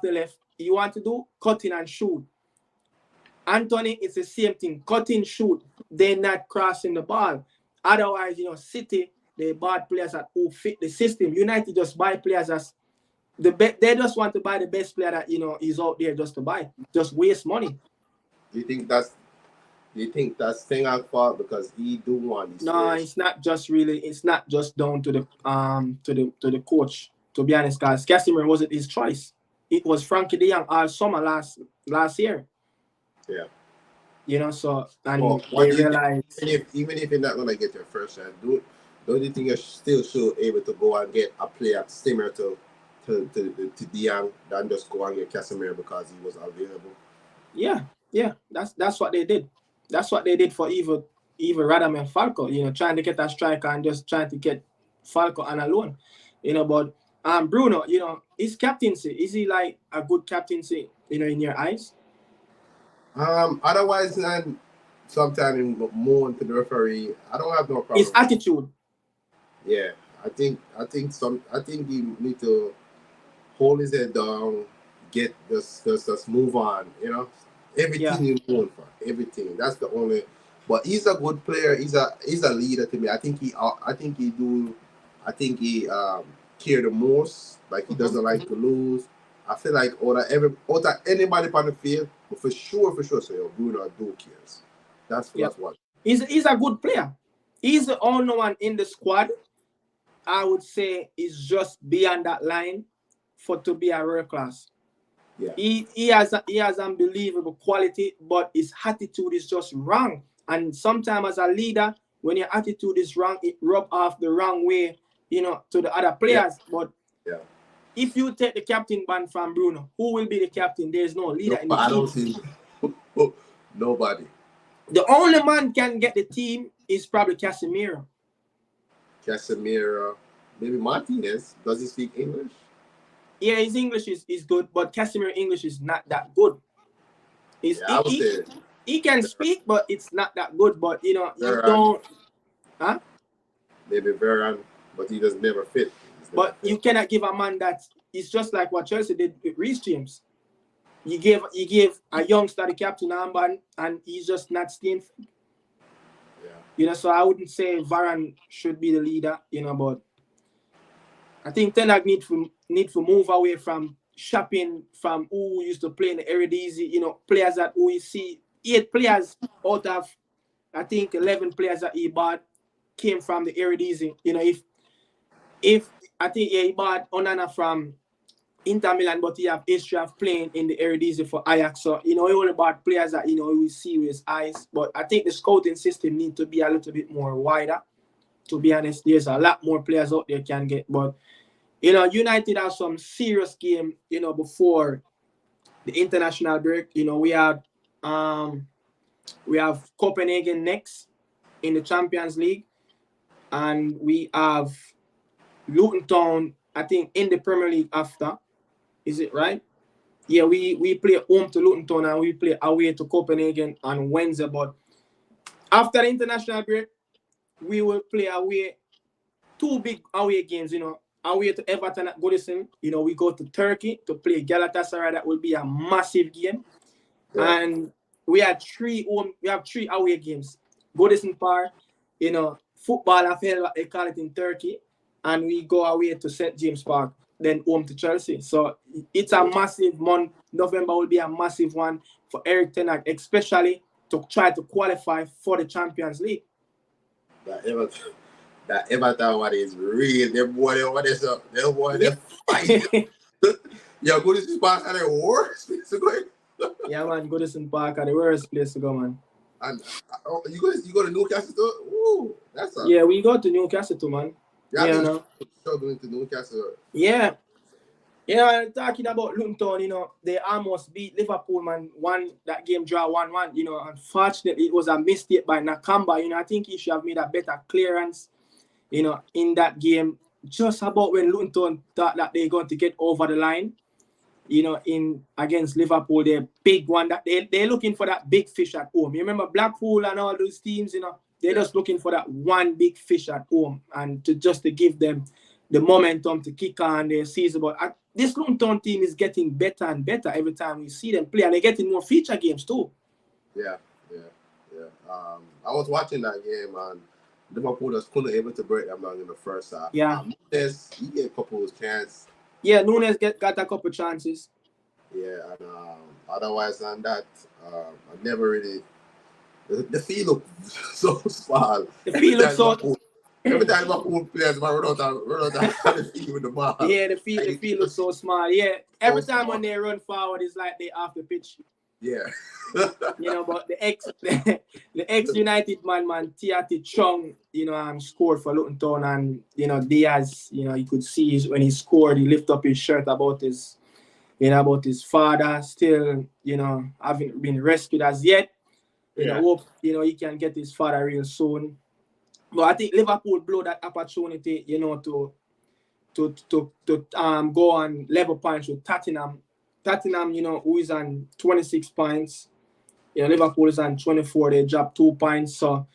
B: the left. You want to do cutting and shoot. Anthony, it's the same thing. Cutting, shoot. They're not crossing the ball. Otherwise, you know, City, they bought players who fit the system. United just buy players as they just want to buy the best player that, you know, is out there just to buy. Just waste money.
A: Do you think that's Ten Hag's fault, because he do want these players?
B: It's not just really. It's not just down to the coach. To be honest, guys, Casemiro wasn't his choice. It was Frankie de Jong all summer last year.
A: Yeah.
B: You know, so and
A: what
B: they realize,
A: even if you're not gonna get your first chance, don't you think you're still able to go and get a player similar to de Jong than just go and get Casemiro because he was available?
B: Yeah. That's what they did. That's what they did for either Radam and Falco. You know, trying to get that striker and just trying to get Falco on a loan. You know, but Bruno, you know, his captaincy, is he like a good captaincy, you know, in your eyes?
A: Otherwise than sometimes moan to the referee, I don't have no problem.
B: His attitude.
A: Yeah, I think he need to hold his head down, just move on. You know, everything you going for, everything. That's the only. But he's a good player. He's a leader to me. I think he care the most. Like, he doesn't like to lose. I feel like out of anybody on the field, but for sure, so Bruno do cares. That's what.
B: He's a good player. He's the only one in the squad, I would say, is just beyond that line for to be a world class.
A: Yeah.
B: He has unbelievable quality, but his attitude is just wrong. And sometimes as a leader, when your attitude is wrong, it rub off the wrong way, you know, to the other players. But if you take the captain band from Bruno, who will be the captain? There's no leader in the team.
A: I don't see nobody.
B: The only man can get the team is probably Casemiro.
A: Casemiro, maybe Martinez. Does he speak English?
B: Yeah, his English is good, but Casemiro English is not that good.
A: I would say
B: He can speak, but it's not that good. But you know, you
A: Varane.
B: don't, huh?
A: Maybe Varane, but he does never fit.
B: But you cannot give a man that. It's just like what Chelsea did with Reece James. You give a youngster the captain armband, and he's just not staying.
A: Yeah.
B: You know, so I wouldn't say Varane should be the leader. You know, but I think Ten Hag need to move away from shopping from who used to play in the Eredivisie. You know, players that we see 8 players out of I think 11 players that he bought came from the Eredivisie. You know, if I think he bought Onana from Inter Milan, but he have history of playing in the Eredivisie for Ajax. So, you know, he only bought players that, you know, we see with his eyes. But I think the scouting system needs to be a little bit more wider. To be honest, there's a lot more players out there can get. But, you know, United have some serious game, you know, before the international break. You know, we have Copenhagen next in the Champions League. And we have Luton Town, I think, in the Premier League after. Is it right? Yeah, we play home to Luton Town and we play away to Copenhagen on Wednesday. But after the international break, we will play away 2 big away games, you know. Away to Everton at Goodison. You know, we go to Turkey to play Galatasaray. That will be a massive game. Yeah. And we have 3 away games. Goodison Park, you know, football affair, they call it in Turkey. And we go away to St. James Park, then home to Chelsea. So it's a massive month. November will be a massive one for Erik ten Hag, especially to try to qualify for the Champions League.
A: That Everton one is real. Them boy, they fight. Yeah, Goodison Park are the worst place to go.
B: Yeah, man, Goodison Park are the worst place to go, man.
A: And you go to Newcastle too? Ooh, that's
B: yeah, we go to Newcastle too, man.
A: Yeah, no. Struggling to Newcastle.
B: Yeah. Yeah, talking about Luton Town, you know, they almost beat Liverpool, man. That game draw 1-1. You know, unfortunately, it was a mistake by Nakamba. You know, I think he should have made a better clearance, you know, in that game. Just about when Luton Town thought that they're going to get over the line, you know, in against Liverpool, they're big one. That they're looking for that big fish at home. You remember Blackpool and all those teams, you know, they're just looking for that one big fish at home and to give them the momentum to kick on their season. But this Luton Town team is getting better and better every time we see them play, and they're getting more feature games too.
A: Yeah. I was watching that game, and Liverpool just couldn't able to break them down in the first half.
B: Yeah.
A: Nunes, he gave a couple of chances.
B: Yeah, Nunes got a couple chances.
A: Yeah, and otherwise than that, I never really. The field looked so small.
B: The field looked so.
A: Every time Liverpool players run out the field with the ball.
B: Yeah, the field looks so small. Yeah, every time when they run forward, it's like they off the pitch.
A: Yeah.
B: You know, but the ex United man, Tiati Chung, you know, scored for Luton Town, and you know, Diaz, you know, you could see when he scored, he lifted up his shirt about his father still, you know, haven't been rescued as yet. You know, hope, you know, he can get his father real soon. But I think Liverpool blew that opportunity, you know, to go on level points with Tottenham. Tottenham, you know, who is on 26 points. You know, Liverpool is on 24. They dropped 2 points. So,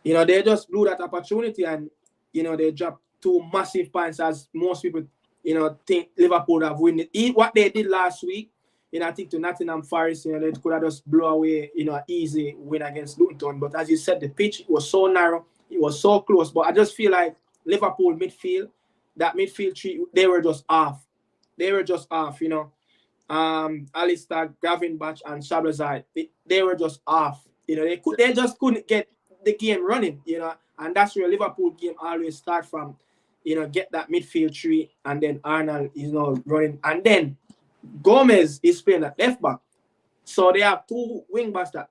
B: you know, they just blew that opportunity, and, you know, they dropped 2 massive points, as most people, you know, think Liverpool have won it. What they did last week, you know, I think to Nottingham Forest, you know, they could have just blow away, you know, an easy win against Luton Town. But as you said, the pitch was so narrow. It was so close. But I just feel like Liverpool midfield, that midfield three, they were just off. You know. Alistair, Gravenberch, and Szoboszlai, they were just off. You know, they just couldn't get the game running, you know. And that's where Liverpool game always start from. You know, get that midfield three, and then Arnold is, you know, running. And then Gomez is playing at left back. So they have 2 wing backs that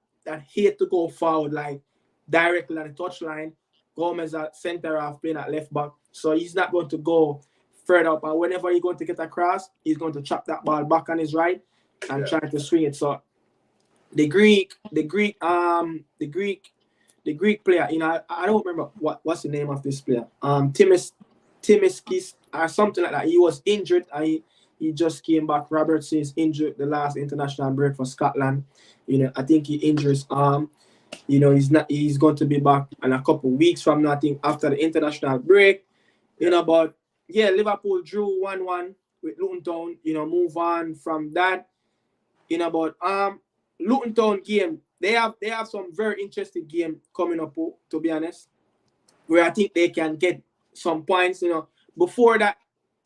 B: hate to go forward, like directly on the touchline. Gomez at center half playing at left back. So he's not going to go further up. And whenever he's going to get across, he's going to chop that ball back on his right and try to swing it. So the Greek player. You know, I don't remember what's the name of this player. Timiskis or something like that. He was injured. He just came back. Robertson is injured the last international break for Scotland. You know, I think he injured his arm. You know, he's going to be back in a couple of weeks from now, I think, after the international break. You know, but yeah, Liverpool drew 1-1 with Luton Town. You know, move on from that. You know, but Luton Town game, they have some very interesting game coming up, to be honest, where I think they can get some points. You know, before that,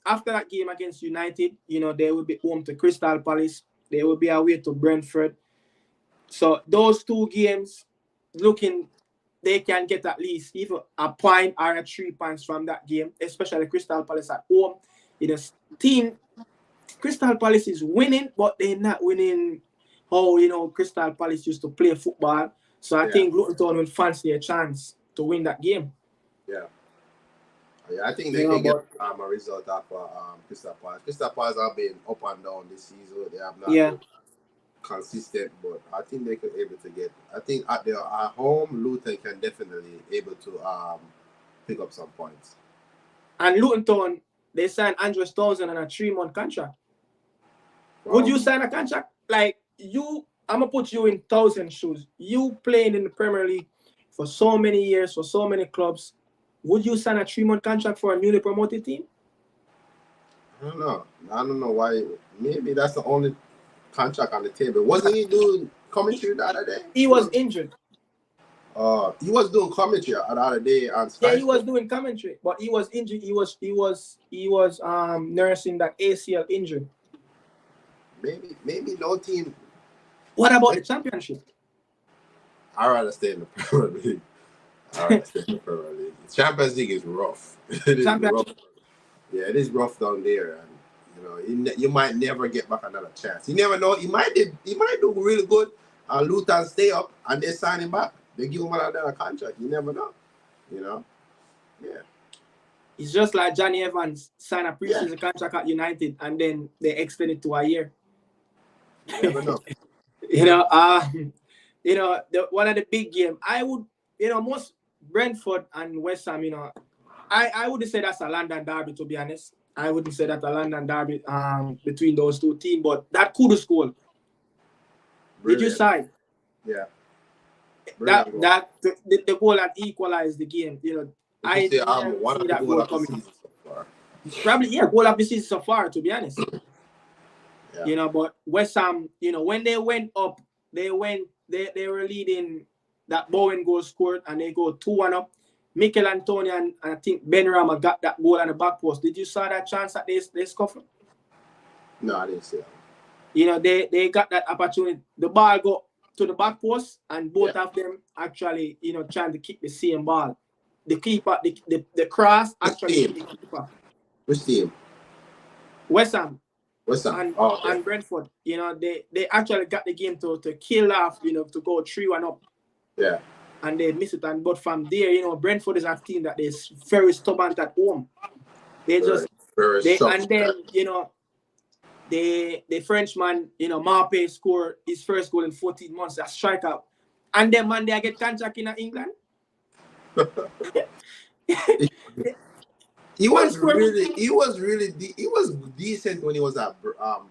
B: after that game against United, you know, they will be home to Crystal Palace. They will be away to Brentford. So those two games, they can get at least either a point or 3 points from that game, especially Crystal Palace at home. You know, Crystal Palace is winning, but they're not winning how, you know, Crystal Palace used to play football. So I think Luton Town will fancy a chance to win that game.
A: Yeah. Yeah, I think they can get a result out for Crystal Palace. Crystal Palace have been up and down this season. They have not been consistent, but I think they could able to get. I think at home, Luton can definitely able to pick up some points.
B: And Luton Town, they signed Andrew Townsend on a 3-month contract. Would you sign a contract like you? I'm gonna put you in Townsend shoes. You playing in the Premier League for so many years for so many clubs. Would you sign a 3-month contract for a newly promoted team?
A: I don't know why. Maybe that's the only contract on the table. Wasn't he doing commentary the other day?
B: He was injured.
A: He was doing commentary the other day on Sky.
B: Yeah, he was doing commentary, but he was injured. He was nursing that ACL injury.
A: Maybe no team.
B: What about the championship?
A: I'd rather stay in the Premier League. The Champions League is rough. It is rough. Yeah, it is rough down there, and you know, you might never get back another chance. You never know. He might do really good, and Luton stay up, and they sign him back. They give him another contract. You never know. You know. Yeah.
B: It's just like Johnny Evans signed a preseason contract at United, and then they extend it to a year.
A: You never know.
B: One of the big games, I would, most Brentford and West Ham, I wouldn't say that's a London derby, to be honest. I wouldn't say that's a London derby between those two teams, but that could have scored. Did you side?
A: Yeah.
B: The goal that equalized the game, I didn't see that goal coming. Probably, goal of the season so far, to be honest. Yeah. But West Ham, when they went up, they were leading. That Bowen goal scored, and they go 2-1 up. Mikel Antonio and I think Ben Rama got that goal on the back post. Did you saw that chance that they scuffled?
A: No, I didn't see that.
B: They got that opportunity. The ball go to the back post, and both of them actually, trying to kick the same ball. The keeper, the cross actually hit the keeper.
A: Which team?
B: West Ham.
A: And
B: Brentford. They actually got the game to kill off, to go 3-1 up.
A: Yeah.
B: And they miss it. And but from there, Brentford is a team that is very stubborn at home. They just and then the Frenchman, Marpe scored his first goal in 14 months, a strikeout. And then Monday I get contract in England.
A: He was decent when he was at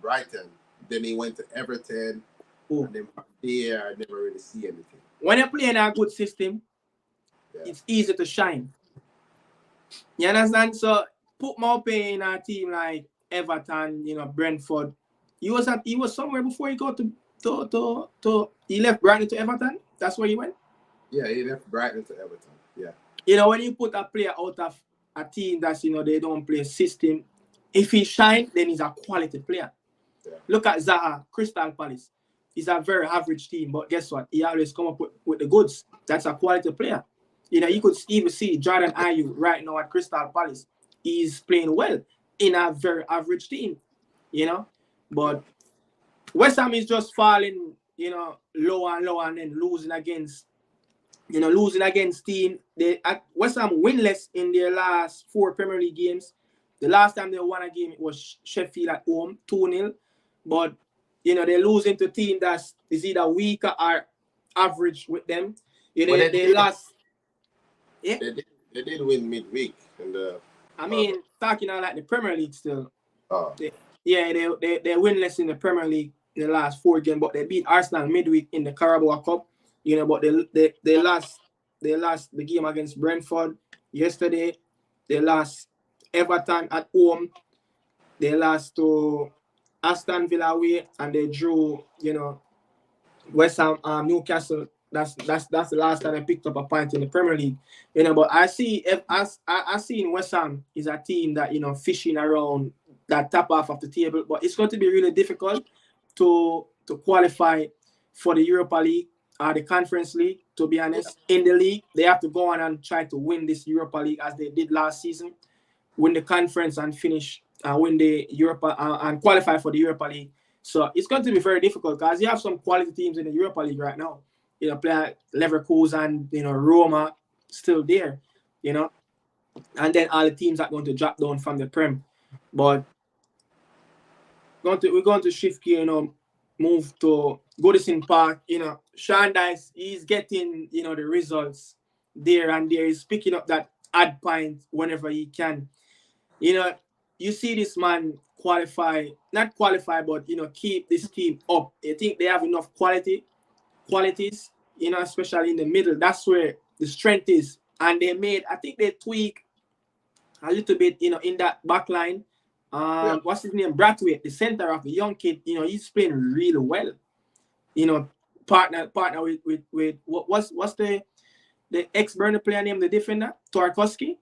A: Brighton. Then he went to Everton. And then from there I never really see anything.
B: When you're playing a good system, it's easy to shine. You understand? So put Maupay in a team like Everton, Brentford. He was somewhere before he got to he left Brighton to Everton. That's where he went.
A: Yeah, he left Brighton to Everton. Yeah.
B: When you put a player out of a team that's they don't play system, if he shine, then he's a quality player. Yeah. Look at Zaha, Crystal Palace. He's a very average team, but guess what? He always come up with the goods. That's a quality player. You could even see Jordan Ayew right now at Crystal Palace. He's playing well in a very average team, But West Ham is just falling, lower and lower, and then losing against team. West Ham winless in their last 4 Premier League games. The last time they won a game, it was Sheffield at home, 2-0. But you know, they losing to a team that is either weaker or average with them. You know, they lost. Yeah.
A: They did win midweek.
B: I mean, talking about like the Premier League still.
A: Oh.
B: They winless in the Premier League in the last 4 games, but they beat Arsenal midweek in the Carabao Cup. You know, but they lost the game against Brentford yesterday. They lost Everton at home. They lost to Aston Villa away, and they drew, you know, West Ham, Newcastle. That's the last time I picked up a point in the Premier League. You know, but I see in West Ham is a team that, you know, fishing around that top half of the table, but it's going to be really difficult to qualify for the Europa League or the Conference League. To be honest, in the league, they have to go on and try to win this Europa League as they did last season, win the conference and finish win the Europa and qualify for the Europa League. So it's going to be very difficult because you have some quality teams in the Europa League right now. You know, player Leverkusen, you know, Roma still there, you know, and then all the teams are going to drop down from the Prem. But we're going to shift gear, you know, move to Goodison Park. You know, Sean Dice, he's getting, you know, the results there and there. He's picking up that odd point whenever he can. You know, you see this man not qualify, but, you know, keep this team up. I think they have enough qualities, you know, especially in the middle. That's where the strength is. And I think they tweak a little bit, you know, in that back line. What's his name? Brathwaite, the center of the young kid, you know, he's playing really well. You know, partner with what's the ex-Burner player name, the defender? Tarkowski,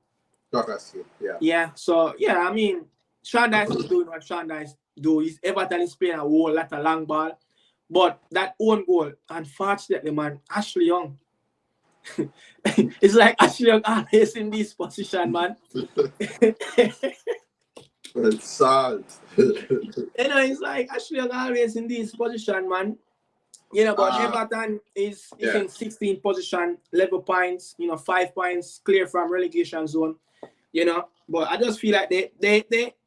A: yeah.
B: Yeah, so, yeah, I mean, Sean Dice is doing what Sean Dice do. Everton is playing a whole lot of long ball. But that own goal, unfortunately, man, Ashley Young. It's like Ashley Young always in this position, man.
A: It's sad.
B: You know, it's like Ashley Young always in this position, man. You know, but Everton is in 16th position, level points, you know, 5 points clear from relegation zone. You know, but I just feel like they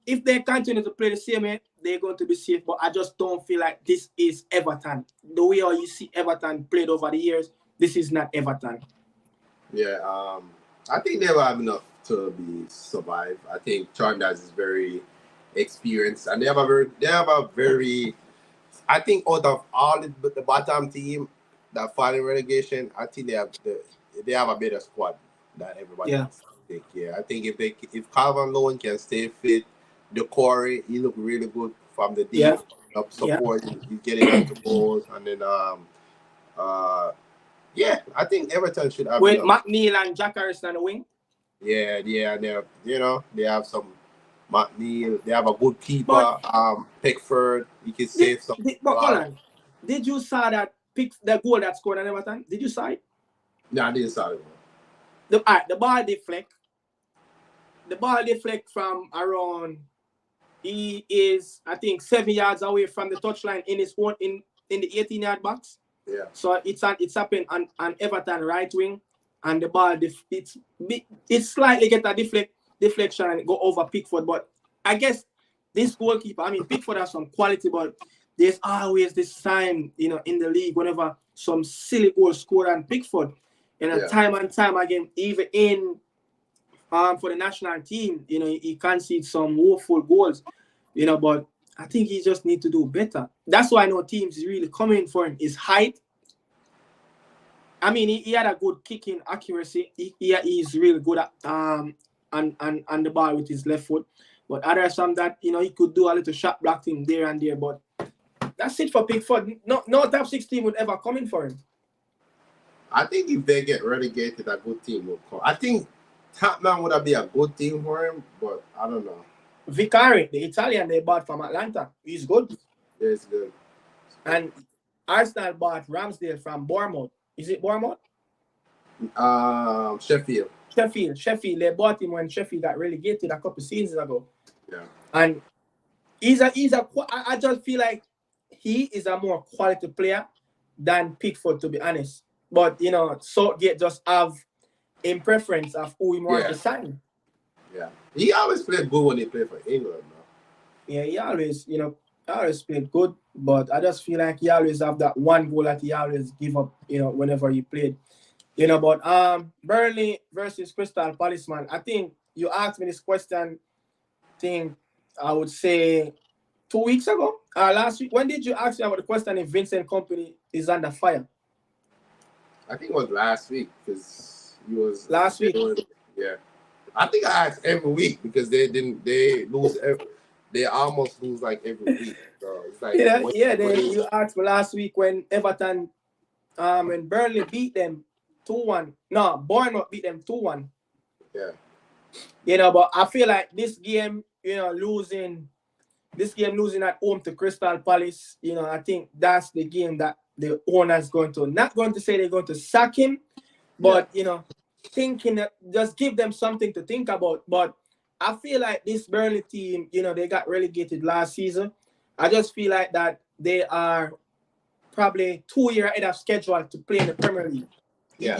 B: if they continue to play the same way, they're going to be safe. But I just don't feel like this is Everton. The way you see Everton played over the years, this is not Everton.
A: Yeah, I think they will have enough to survive. I think Chandaz is very experienced, and they have a very. I think out of all the bottom team that fall in relegation, I think they have a better squad than everybody else. I think if Calvin Lowen can stay fit, the Corey, he look really good from the deep up support. He's getting out the balls, and then I think Everton should have
B: with McNeil and Jack Harrison on the wing.
A: Yeah, they have some McNeil. They have a good keeper, Pickford. He can save some.
B: But hold on, did you saw that the goal that scored on Everton? Did you saw it?
A: No, I didn't saw it.
B: The ball deflect. The ball deflect from around. He is, I think, 7 yards away from the touchline in his own in the 18-yard box.
A: Yeah.
B: So it's happened on Everton right wing, and the ball it's slightly get a deflection and go over Pickford. But I guess this goalkeeper, I mean, Pickford has some quality, but there's always this time, you know, in the league whenever some silly goal scored on Pickford, and time and time again, even in for the national team, you know, he concedes some woeful goals, you know, but I think he just needs to do better. That's why I know teams is really coming for him. His height. I mean, he had a good kicking accuracy. He's really good at on the ball with his left foot. But other some that, you know, he could do a little shot blocking there and there. But that's it for Pickford. No top 6 team would ever come in for him.
A: I think if they get relegated, a good team will come. I think Tottenham would be a good team for him, but I don't know.
B: Vicari, the Italian they bought from Atlanta, he's good.
A: Yeah, he's good.
B: And Arsenal bought Ramsdale from Bournemouth. Is it Bournemouth?
A: Sheffield.
B: They bought him when Sheffield got relegated a couple seasons ago.
A: Yeah.
B: And I just feel like he is a more quality player than Pickford, to be honest. But, you know, Southgate just have in preference of who he wants to sign.
A: Yeah. He always played good when he played for England, though.
B: Yeah, he always, you know, always played good, but I just feel like he always have that one goal that he always give up, whenever he played. But Burnley versus Crystal Palace, man. I think you asked me this question, I would say 2 weeks ago, last week. When did you ask me about the question if Vincent Company is under fire?
A: I think it was last week because he was
B: last week.
A: Yeah, I think I asked every week because they lose. They almost lose like every week. So it's like
B: you asked me last week when Everton, when Burnley beat them 2-1. No, Bournemouth beat them 2-1.
A: Yeah.
B: But I feel like this game, losing at home to Crystal Palace, I think that's the game that the owner's not going to say they're going to sack him, but, thinking that just give them something to think about. But I feel like this Burnley team, they got relegated last season. I just feel like that they are probably 2 years ahead of schedule to play in the Premier League.
A: Yeah.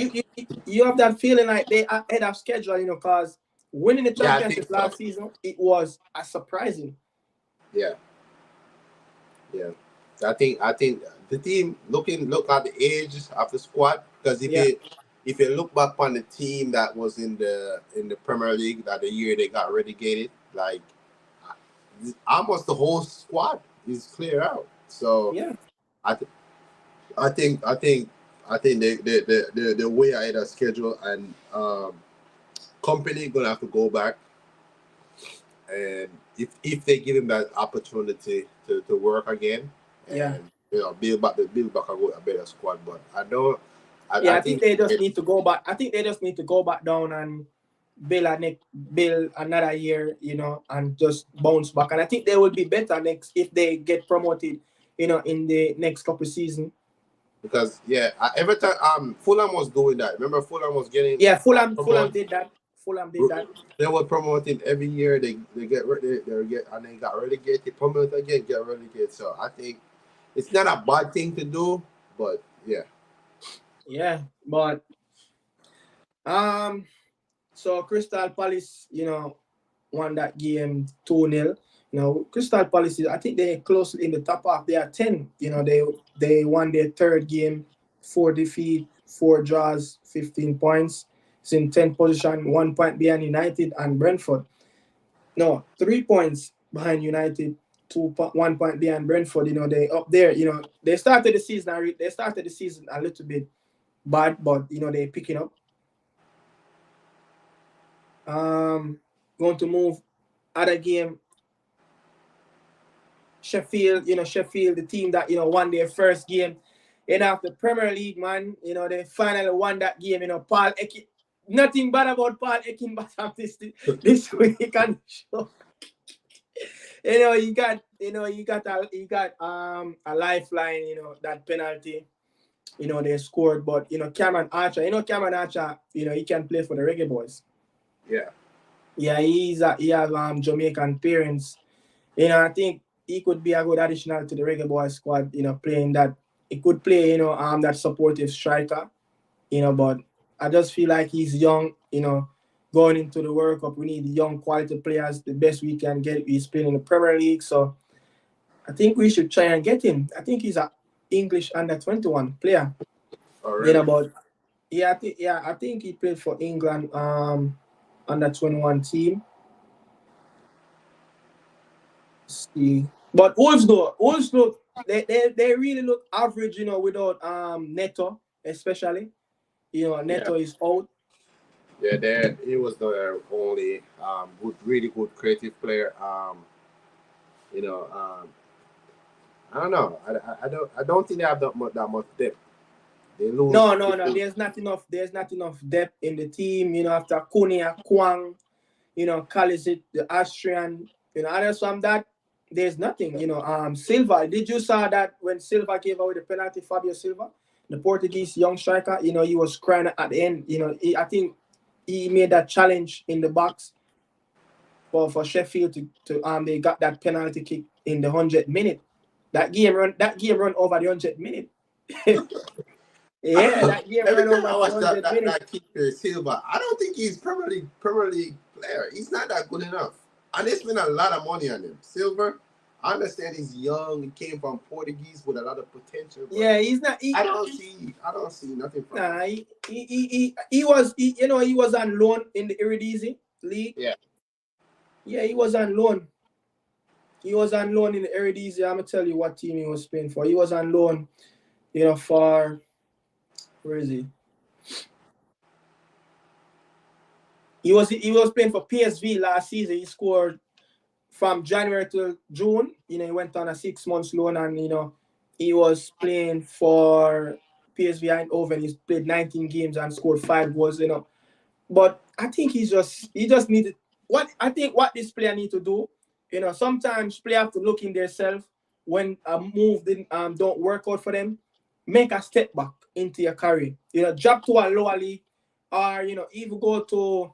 B: You have that feeling like they are ahead of schedule, because winning the championship last season, it was surprising.
A: Yeah. Yeah. I think the team look at the age of the squad, because if you look back on the team that was in the Premier League that the year they got relegated, like almost the whole squad is clear out. So
B: yeah,
A: I think they're way ahead of schedule, and Company gonna have to go back, and if they give him that opportunity to work again, and build back a better squad. But I think
B: they just need to go back. I think they just need to go back down and build another year, and just bounce back. And I think they will be better next if they get promoted, in the next couple of seasons.
A: Because every time Fulham was doing that. Remember, Fulham was getting
B: Fulham did that. Fulham did that.
A: They were promoting every year. They got relegated. Promoted again, get relegated. So I think it's not a bad thing to do, but yeah.
B: Yeah, but so Crystal Palace, won that game 2-0. Crystal Palace, I think they're close in the top half. They are 10. They won their third game, 4 defeats, 4 draws, 15 points. It's in 10th position, 1 point behind United and Brentford. No, 3 points behind United, 1 point behind Brentford. They up there. They started the season a little bit bad, but they're picking up. Going to move other game. Sheffield, the team that won their first game of the Premier League, man. They finally won that game. Paul Ekin, nothing bad about Paul Ekin, but this week on the show. You got a lifeline. That penalty. They scored, but Cameron Archer. Cameron Archer. He can play for the Reggae Boys.
A: Yeah.
B: Yeah, he has Jamaican parents. I think he could be a good additional to the Reggae Boys squad. Playing that. He could play. That supportive striker. But I just feel like he's young. Going into the World Cup, we need young quality players. The best we can get. He's playing in the Premier League, so I think we should try and get him. I think he's an English under-21 player.
A: Oh, really?
B: But I think he played for England under-21 team. Let's see, but Wolves look they really look average. Without Neto especially. Neto is out.
A: Yeah, he was the only really good creative player. I don't know. I don't think they have that much depth. They lose.
B: No. There's not enough depth in the team. After Konya, Kwang, Kalisic, the Austrian, others from that, there's nothing. Silva. Did you saw that when Silva gave away the penalty, Fabio Silva, the Portuguese young striker? He was crying at the end. I think he made that challenge in the box for Sheffield to they got that penalty kick in the 100th minute. That game run over the 100th minute. Yeah, that game run over the 100th minute.
A: That kicker Silva, I don't think he's Premier League player. He's not that good enough. And they spent a lot of money on him. Silver, I understand he's young. He came from Portuguese with a lot of potential.
B: Yeah, he's not.
A: I don't see nothing from him.
B: Nah, he was on loan in the Eredivisie league. Yeah, he was on loan. He was on loan in the Eredivisie. I'm gonna tell you what team he was playing for. He was on loan, for where is he? He was playing for PSV last season. He scored from January to June. He went on a 6 months loan, and he was playing for PSV Eindhoven. He's played 19 games and scored 5 goals. But I think he just needed what this player need to do. Sometimes players have to look in themselves when a move don't work out for them. Make a step back into your career. Drop to a lower league, or even go to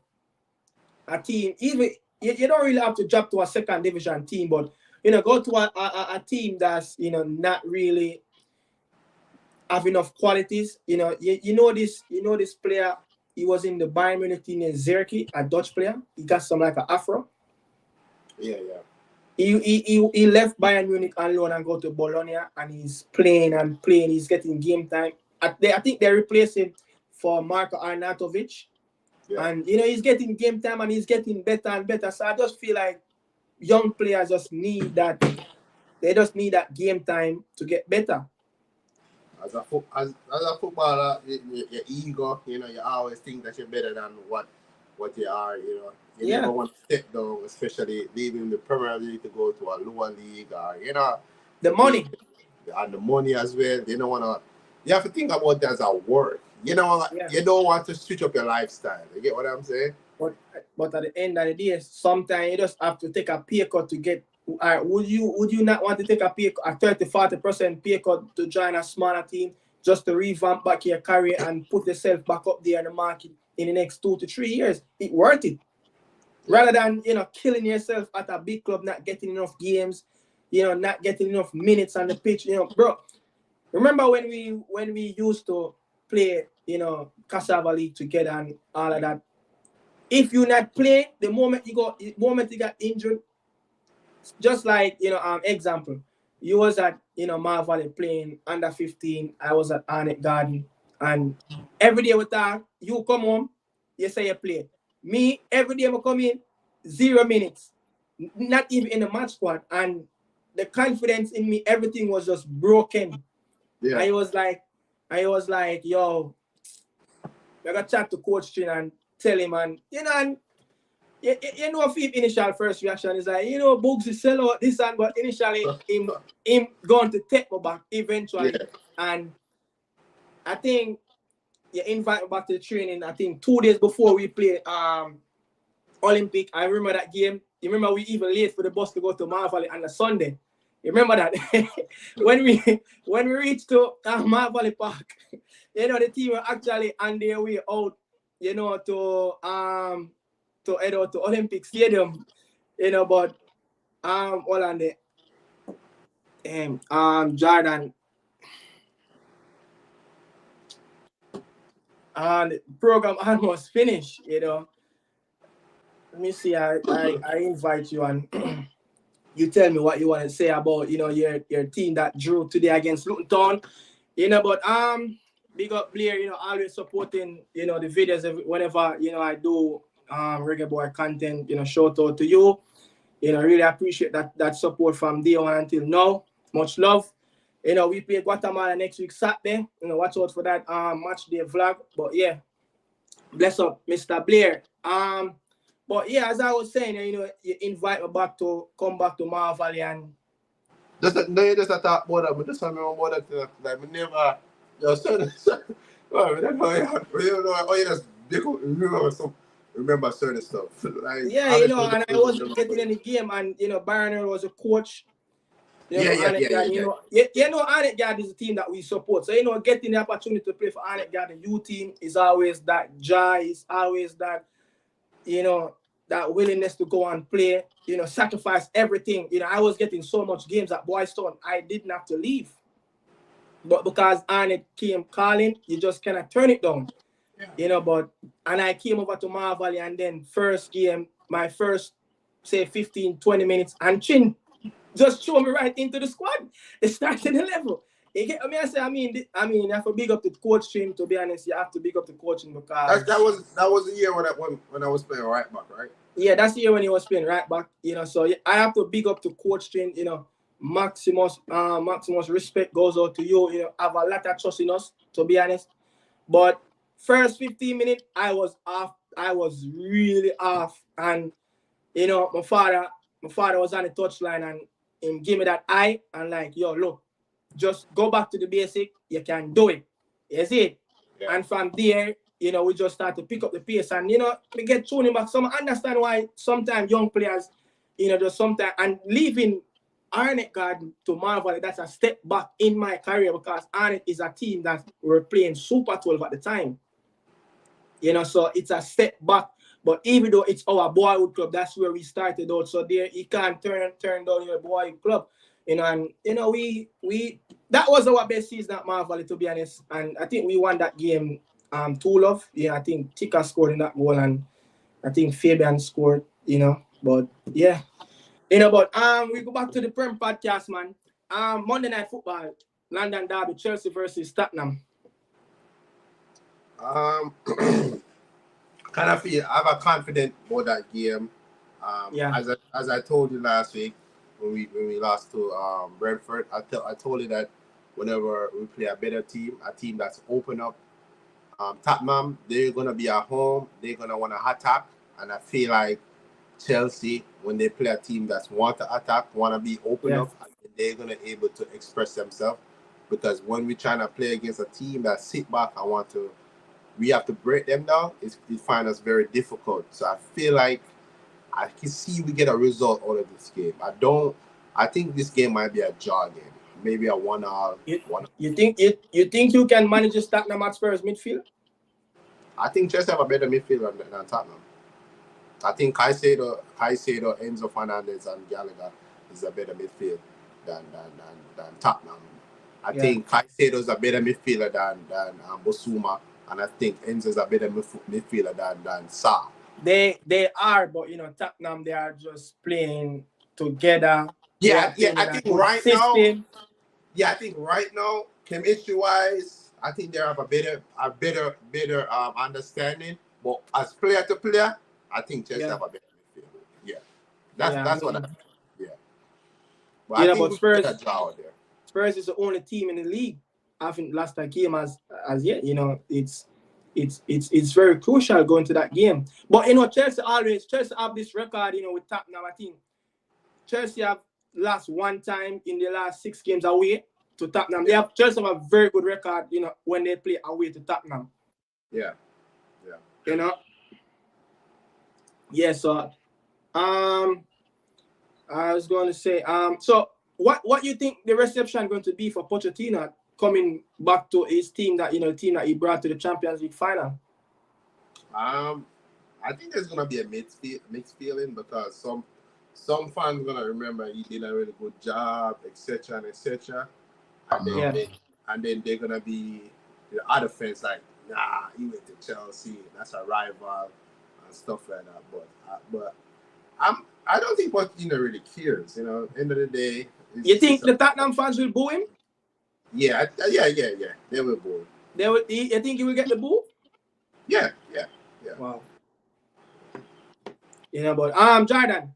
B: a team. Even you don't really have to drop to a second division team, but go to a team that's not really have enough qualities. This player. He was in the Bayern Munich team named Zerki, a Dutch player. He got some like an afro.
A: Yeah.
B: He left Bayern Munich on loan and go to Bologna, and he's playing. He's getting game time. I think they replaced him for Marko Arnautovic. Yeah. And he's getting game time and he's getting better and better. So I just feel like young players just need that. They just need that game time to get better.
A: As a footballer, your ego, you always think that you're better than what you are, You never want to step down, especially leaving the Premier League to go to a lower league, or
B: the money.
A: And the money as well. You don't want to. You have to think about that as a work. You don't want to switch up your lifestyle. You get what I'm saying?
B: But at the end of the day, sometimes you just have to take a pay cut to get. Would you not want to take a 30-40% pay cut to join a smaller team just to revamp back your career and put yourself back up there in the market in the next 2 to 3 years? It's worth it. Rather than killing yourself at a big club, not getting enough games, not getting enough minutes on the pitch. Bro, remember when we used to play, Cassava League together and all of that. If you not play, the moment you got injured. Just like, example, you was at, Mar Valley playing under 15. I was at Arnett Garden. And every day we talk, you come home, you say you play. Me, every day I come in, 0 minutes. Not even in the match squad. And the confidence in me, everything was just broken. Yeah. I was like, yo, I got to chat to Coach Chin and tell him, and, initial first reaction is like, Bugs is sell out this and, but initially him going to take me back eventually. Yeah. And I think you invite me back to the training, I think 2 days before we played Olympic. I remember that game. You remember we even late for the bus to go to Mar Valley on a Sunday. You remember that? when we reached to Mar Valley Park, the team were actually on their way out, to head out to Olympic Stadium, but all on the Jordan and the program almost finished, Let me see, I invite you and you tell me what you want to say about your team that drew today against Luton Town, but big up Blair, always supporting the videos whenever I do Reggae Boy content, shout out to you. Really appreciate that support from day one until now. Much love. We play Guatemala next week Saturday. Watch out for that match day vlog. But yeah, bless up, Mr. Blair. But yeah, as I was saying, you invite me come back to Mar Valley and
A: just talk about that. But just remember about that. Like we never remember certain stuff. Like,
B: yeah, and I wasn't getting any game, and Barner was a coach. Arnett Garden is a team that we support. So getting the opportunity to play for Arnett Garden youth team is always that joy, is always that that willingness to go and play, sacrifice everything. I was getting so much games at Boys Town, I didn't have to leave. But because Arnett came calling, you just cannot turn it down. Yeah. And I came over to Mar Valley, and then first game, my first, say 15, 20 minutes, and Chin just throw me right into the squad. They started the level. You get me? I mean, you have to big up the coach team. To be honest, you have to big up the coaching because
A: that was the year when I was playing right back, right?
B: Yeah, that's the year when he was playing right back. So I have to big up the coach team. Maximus respect goes out to you. Have a lot of trust in us. To be honest, but first 15 minutes, I was off. I was really off, and my father was on the touchline and he gave me that eye and like, yo, look, just go back to the basic. You can do it. You see it? Yeah. And from there, we just start to pick up the pace and, we get tuning back. Some understand why sometimes young players, just sometimes, and leaving Arnett Garden to Marvel, that's a step back in my career because Arnett is a team that we're playing Super 12 at the time. So it's a step back. But even though it's our boyhood club, that's where we started out. So there, you can't turn down your boyhood club. And we that was our best season at Marvel, to be honest. And I think we won that game 2-0. I think Tika scored in that goal, and I think Fabian scored. But yeah, but we go back to the Prem podcast, man. Monday Night Football, London Derby, Chelsea versus Tottenham.
A: Kind of feel I have a confident about that game. As I told you last week when we lost to Brentford, I told you that whenever we play a better team, a team that's open up, Tottenham, they're gonna be at home, they're gonna want to attack, and I feel like Chelsea, when they play a team that's want to attack, want to be open up, they're gonna able to express themselves. Because when we're trying to play against a team that sit back and we have to break them down, it find us very difficult. So I feel like I can see we get a result out of this game. I think this game might be a draw game. Maybe a 1-1.
B: You think you can manage to Tottenham at Spurs midfield?
A: I think Chelsea have a better midfield than Tottenham. I think Caicedo, Enzo Fernandez, and Gallagher is a better midfield than Tottenham. I think Caicedo is a better midfielder than Bosuma. And I think Enzo is a better midfielder than Sa.
B: They are, but Tottenham, they are just playing together.
A: I think right now. Yeah, I think right now, chemistry-wise, I think they have a better understanding. But as player to player, I think Chelsea have a better midfield. Yeah, that's what I think. Yeah. But I think
B: but Spurs is the only team in the league haven't lost a game as yet. It's very crucial going to that game. But Chelsea have this record, with Tottenham. I think Chelsea have lost one time in the last 6 games away to Tottenham. Chelsea have a very good record, when they play away to Tottenham.
A: Yeah.
B: Yeah, so I was going to say, so what you think the reception going to be for Pochettino coming back to his team that he brought to the Champions League final?
A: I think there's gonna be a mixed feeling because some fans gonna remember he did a really good job, etc. And then they're gonna be the other fans like, nah, he went to Chelsea, that's a rival and stuff like that. But I don't think Pochettino really cares. End of the day.
B: You think the Tottenham fans will boo him?
A: Yeah. They will boo.
B: You think he will get the boo?
A: Yeah.
B: Wow. But Jordan.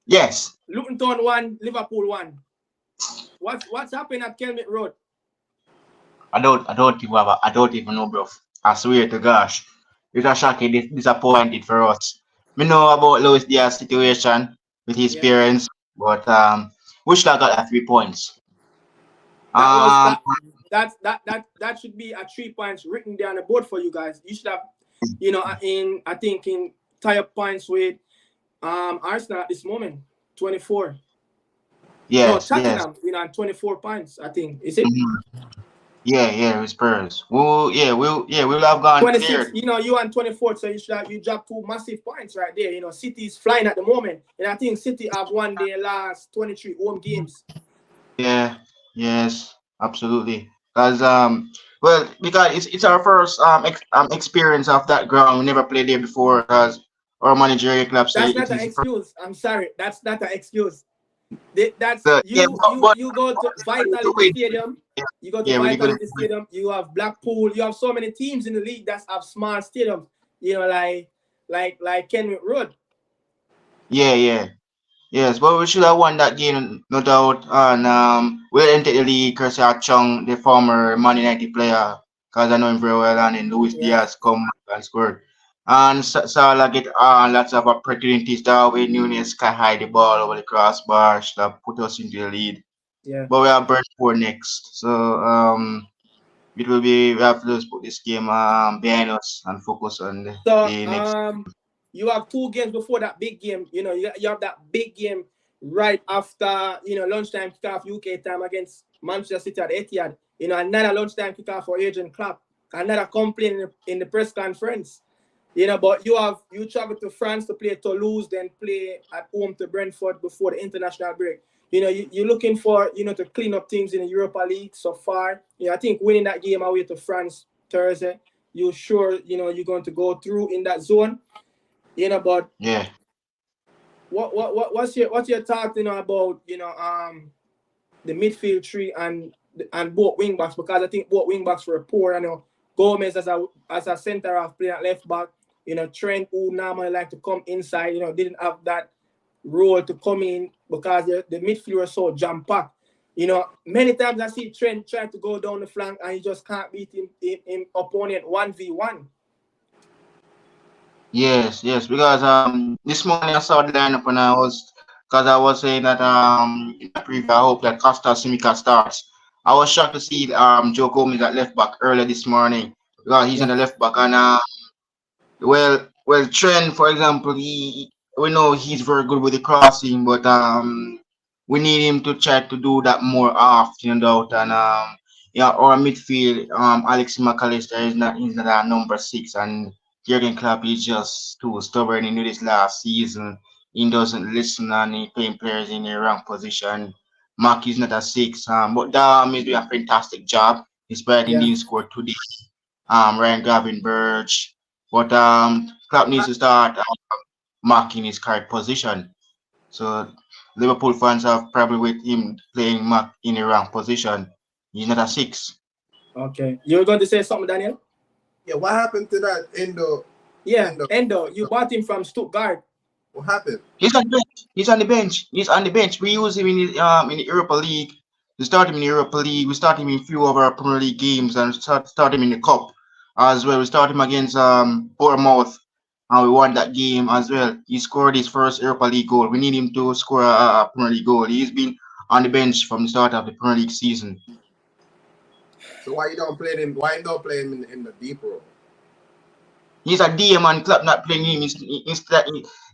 D: Yes.
B: Luton Town 1, Liverpool 1. What's happening at Kelmit Road?
D: I don't even know, bro. I swear to gosh, it's a shocking disappointed for us. We know about Luis Diaz's situation with his parents, but we should have got a 3 points.
B: That should be a 3 points written down the board for you guys. You should have, in tie up points with Arsenal at this moment, 24.
D: Yes,
B: Tottenham, 24 points, I think. Is it?
D: Mm-hmm. Yeah, with Spurs. We'll have gone
B: 26.
D: there.
B: You on 24, so you drop 2 massive points right there. City's flying at the moment, and I think City have won their last 23 home games.
D: Yeah, yes, absolutely. Because because it's our first experience of that ground. We never played there before. Because our managerial club said
B: that's not an excuse. I'm sorry, that's not an excuse. That's
D: So, yeah,
B: you go to Vitality Stadium. You go to
D: yeah, really good.
B: Vitality Stadium. You have Blackpool. You have so many teams in the league that have small stadiums. You know, like Kenwick Road.
D: Yeah. Yes, but we should have won that game, no doubt. And we'll enter the league because Chung, the former Man United player, because I know him very well, and then Luis Diaz come and scored. And Salah get lots of opportunities. Darwin Nunes sky high the ball over the crossbar that put us into the lead.
B: Yeah.
D: But we have Brentford next, so it will be we have to just put this game behind us and focus on the next.
B: You have 2 games before that big game. You know, you have that big game right after, you know, lunchtime kickoff UK time against Manchester City at Etihad. You know, another lunchtime kickoff for Jurgen Klopp. Another complaint in the press conference. You know, but you travel to France to play Toulouse, then play at home to Brentford before the international break. You know, you're looking for, you know, to clean up things in the Europa League so far. You know, I think winning that game away to France Thursday, you're sure, you know, you're going to go through in that zone. You know, but
D: yeah,
B: what's your thought, you know, about, you know, the midfield tree and both wing backs, because I think both wing backs were poor. You know, Gomez as a centre half playing at left back. You know, Trent, who normally like to come inside, you know, didn't have that role to come in because the midfield was so jam packed. You know, many times I see Trent trying to go down the flank and he just can't beat him opponent 1v1.
D: yes, because this morning I saw the lineup and I was saying that in the preview I hope that Costa Simica starts. I was shocked to see Joe Gomez at left back earlier this morning because he's on the left back and well Trent, for example, we know he's very good with the crossing, but we need him to try to do that more often, doubt. And yeah, our midfield, Alex McAllister he's not a number 6, and Jurgen Klopp is just too stubborn into this last season. He doesn't listen and he playing players in the wrong position. Mark is not a 6, but he's doing a fantastic job despite he didn't score today. Ryan Gravenberch. But Klopp needs to start marking his correct position. So Liverpool fans have problem with him playing Mark in the wrong position. He's not a 6.
B: Okay. You're going to say something, Daniel?
A: Yeah, what happened to that Endo?
B: Yeah, Endo. You bought him from Stuttgart.
A: What happened?
D: He's on the bench. We use him in the Europa League. We start him in the Europa League. We start him in a few of our Premier League games and start him in the Cup as well. We start him against Bournemouth and we won that game as well. He scored his first Europa League goal. We need him to score a Premier League goal. He's been on the bench from the start of the Premier League season.
A: So why you don't play him? Why you don't play him in the deep role?
D: He's a DM and Klopp not playing him. Instead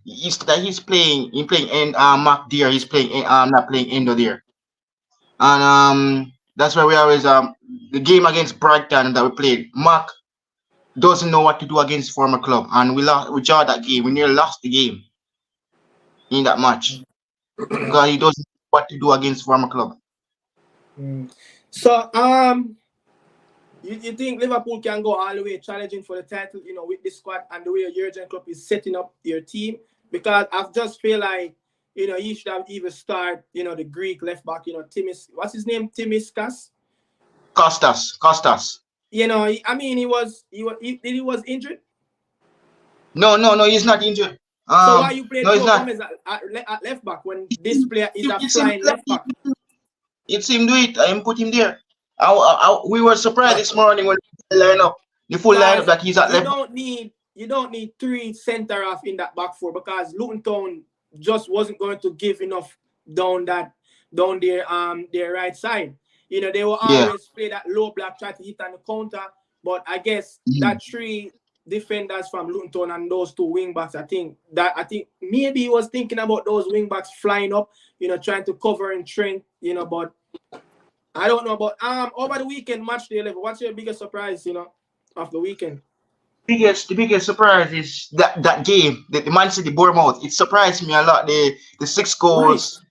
D: he's playing Mark there. He's playing not playing Endo there. And that's why we always the game against Brighton that we played. Mark doesn't know what to do against former club, and we draw that game. We nearly lost the game in that match because he doesn't know what to do against former club.
B: So you think Liverpool can go all the way challenging for the title, you know, with this squad and the way Jurgen Klopp is setting up your team? Because I just feel like, you know, he should have even started, you know, the Greek left back, you know, what's his name? Timiskas?
D: Costas.
B: You know, he was injured?
D: No, he's not injured.
B: So why you play
D: Joe
B: Gomez at left back when this player is a flying left back?
D: It's him do it. I put him there. We were surprised this morning when the full lineup that he's at left.
B: You don't need 3 centre half in that back 4 because Luton Town just wasn't going to give enough down their right side. You know, they will always play that low block, try to hit on the counter. But I guess that 3 defenders from Luton Town and those 2 wing backs, I think maybe he was thinking about those wing backs flying up, you know, trying to cover and Trent, you know, but I don't know. But over the weekend, match day 11, what's your biggest surprise, you know, of the weekend?
D: The biggest surprise is that game, the Man City Bournemouth. It surprised me a lot. The 6 goals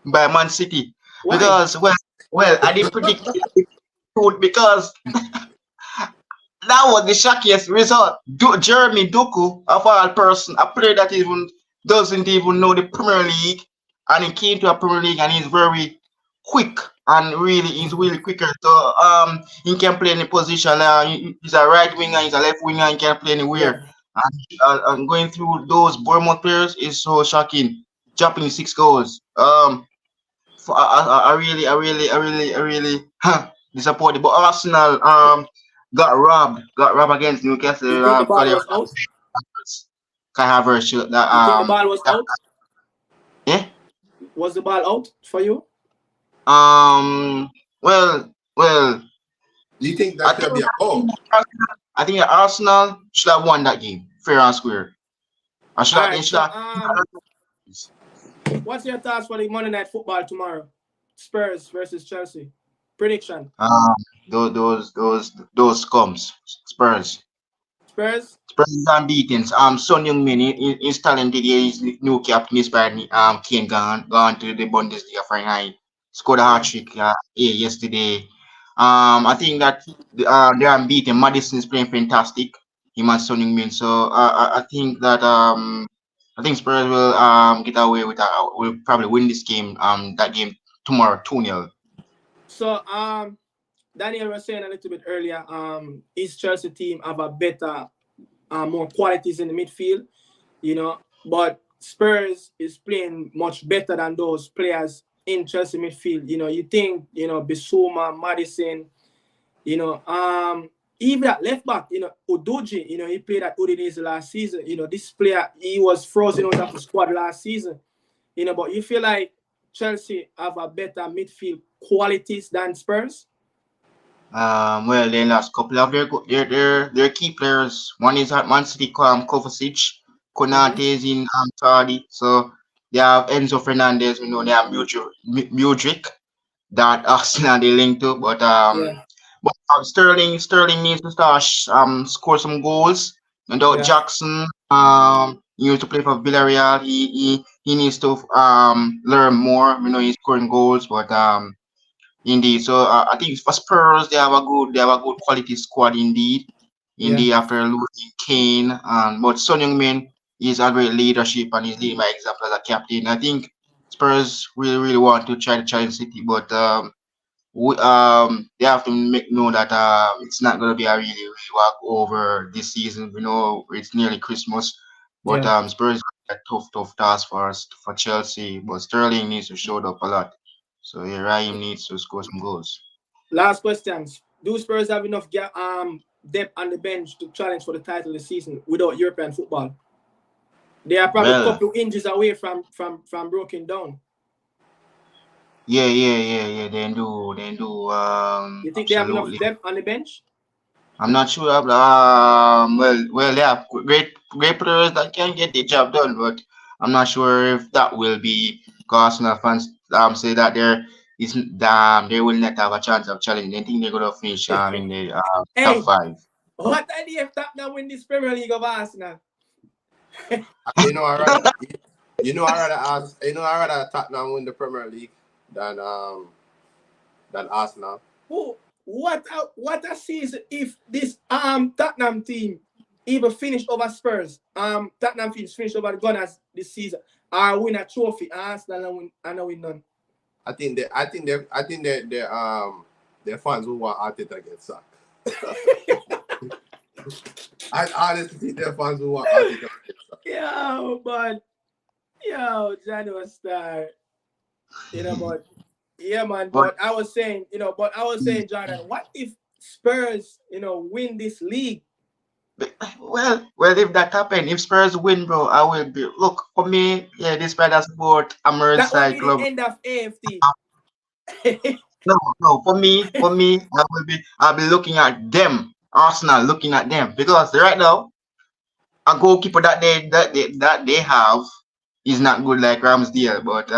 D: by Man City. Why? Because well, I didn't predict it because that was the shockiest result. Jeremy Doku, of all person, a player that even doesn't even know the Premier League, and he came to a Premier League and he's very quick and he's really quicker. So he can play any position. He's a right winger, he's a left winger, he can play anywhere. And going through those Bournemouth players is so shocking. Dropping 6 goals. I really disappointed. But Arsenal got robbed against Newcastle.
B: You think the ball was out?
D: Kai Havertz shoot that.
B: You think the ball was out?
D: Yeah.
B: Was the ball out for you?
D: Well.
A: Do you think that could be a goal?
D: I think Arsenal should have won that game, fair and square.
B: What's your thoughts for the Monday Night Football tomorrow? Spurs versus Chelsea. Prediction.
D: Those scums. Spurs is unbeaten. Son Heung-min is talented. He's new captain. Inspired Kane gone to the Bundesliga for him. Scored a hat-trick yesterday. I think that they're unbeaten. Madison is playing fantastic. Him and Son Heung-min. So I think that I think Spurs will get away with that. Will probably win this game. That game tomorrow 2-0.
B: So Daniel was saying a little bit earlier. His Chelsea team have a better, more qualities in the midfield, But Spurs is playing much better than those players in Chelsea midfield. You think, Bissouma, Madison, even at left back, Udoji, he played at Udinese last season. This player, he was frozen out of the squad last season. But you feel like Chelsea have a better midfield qualities than Spurs?
D: Well, they lost a couple of their key players. One is at Man City, Kovacic. Konate is in Saudi. So they have Enzo Fernandez. They have Mudryk that Arsenal they linked to. But Sterling needs to start score some goals. Jackson used to play for Villarreal. He needs to learn more. He's scoring goals, but indeed. So I think for Spurs they have a good quality squad indeed. After losing Kane, but Son Heung-min is a great leadership and he's leading by example as a captain. I think Spurs really want to try to challenge City, but they have to know that it's not going to be a really walk over this season. It's nearly Christmas, but Spurs got a tough task for Chelsea. But Sterling needs to show up a lot, so Raheem needs to score some goals.
B: Last questions: do Spurs have enough depth on the bench to challenge for the title this season without European football? They are probably a couple of inches away from broken down.
D: Yeah. They do.
B: You think they have enough depth on the bench?
D: I'm not sure. Well, they have great players that can get the job done, but I'm not sure if that will be. Arsenal fans say that they will not have a chance of challenging. I think they're gonna finish in the top 5.
B: What idea if Tottenham win this Premier League of Arsenal?
A: I rather Tottenham win the Premier League than Arsenal.
B: What a season if this Tottenham team even finish over Spurs. Tottenham finish over the Gunners this season. Win a trophy. Arsenal and win none.
A: I think their fans will want Arteta get sacked. I honestly think their fans will want Arteta get sacked.
B: Johnny was star. But I was saying, Jordan, what if Spurs, win this league?
D: Well, if that happens, if Spurs win, bro, I will be. Look, for me, this brother sport, I'm a side club.
B: That will be the end of AFT.
D: No. For me, I'll be looking at them, Arsenal, looking at them because right now, a goalkeeper that they have is not good like Ramsdale, but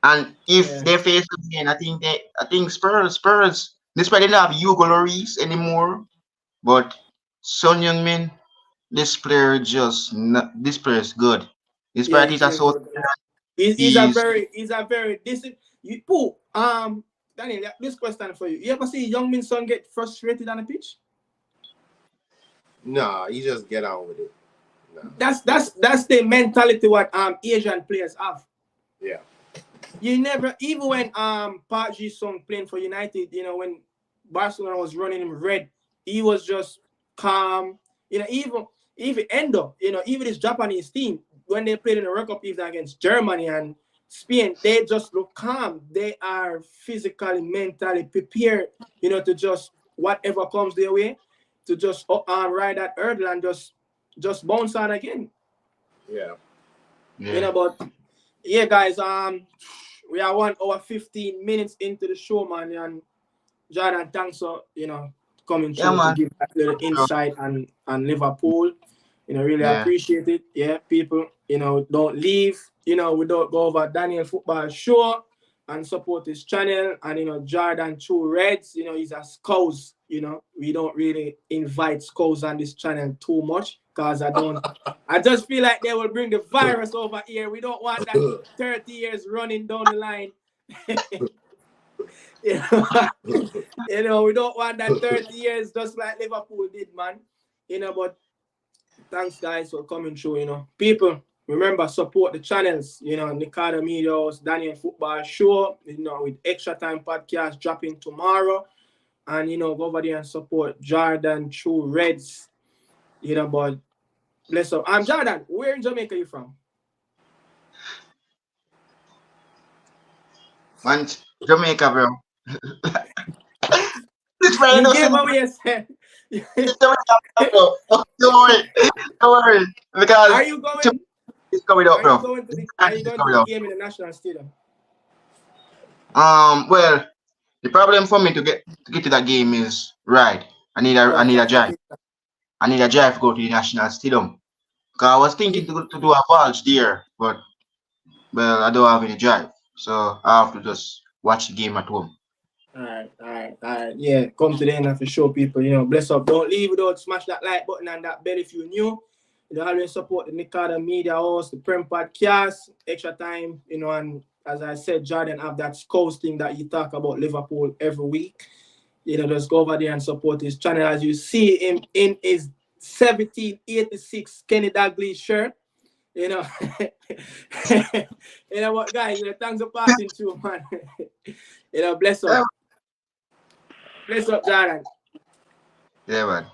D: and if they face again, I think Spurs. Despite they don't have Hugo Lloris anymore, but Son Heung-min, this player is good. Despite he's a
B: very Daniel, this question for you. You ever see Heung-min's son get frustrated on the pitch?
A: No, you just get on with it. No.
B: That's the mentality what Asian players have.
A: Yeah.
B: You never, even when Park Ji-sung playing for United, you know, when Barcelona was running him red, he was just calm. You know, even Endo, you know, even this Japanese team, when they played in the World Cup even against Germany and Spain, they just look calm. They are physically, mentally prepared, you know, to just whatever comes their way, to just ride that hurdle and just bounce on again.
A: Yeah.
B: You know, but yeah, guys, we are 1 hour 15 minutes into the show, man, and Jordan, thanks for, you know, coming
D: Yeah,
B: through to
D: man.
B: give that little insight on Liverpool. You know, really appreciate it. Yeah, people, you know, don't leave, you know, without go over Daniel Football Show and support his channel. And, you know, Jordan True Reds, you know, he's a scouse, you know. We don't really invite scouts on this channel too much because I just feel like they will bring the virus over here. We don't want that 30 years running down the line. You know, we don't want that 30 years just like Liverpool did, man. You know, but thanks, guys, for coming through, you know. People, remember, support the channels, you know, Nikada Medios, Daniel Football Show, you know, with Extra Time Podcast dropping tomorrow. And, you know, go over there and support Jordan True Reds, you know, but bless up. Jordan, where in Jamaica are you from?
D: Man, Jamaica, bro. This man,
B: You
D: no
B: gave
D: simple.
B: away yourself.
D: Jamaica, bro. Don't worry. Because
B: Are you going?
D: it's coming up,
B: Are you
D: bro.
B: going to the
D: It's coming up.
B: game in the National Stadium?
D: Well, the problem for me to get to that game is right. I need a drive. I need a drive to go to the National Stadium. Cause I was thinking to do a Valge there, but well, I don't have any drive, so I have to just watch the game at home.
B: All right. Yeah, come to the end and show people, you know, bless up. Don't leave without smash that like button and that bell if you're new. You know, always support the Nikada Media House, the PREM Podcast, Extra Time, you know, and as I said, Jordan have that scouse thing that you talk about Liverpool every week. You know, just go over there and support his channel. As you see him in his 1786 Kenny Dalglish shirt. You know, you know what, guys, you know, thanks for passing through, man. You know, bless up. Bless up, Jordan.
D: Yeah, man.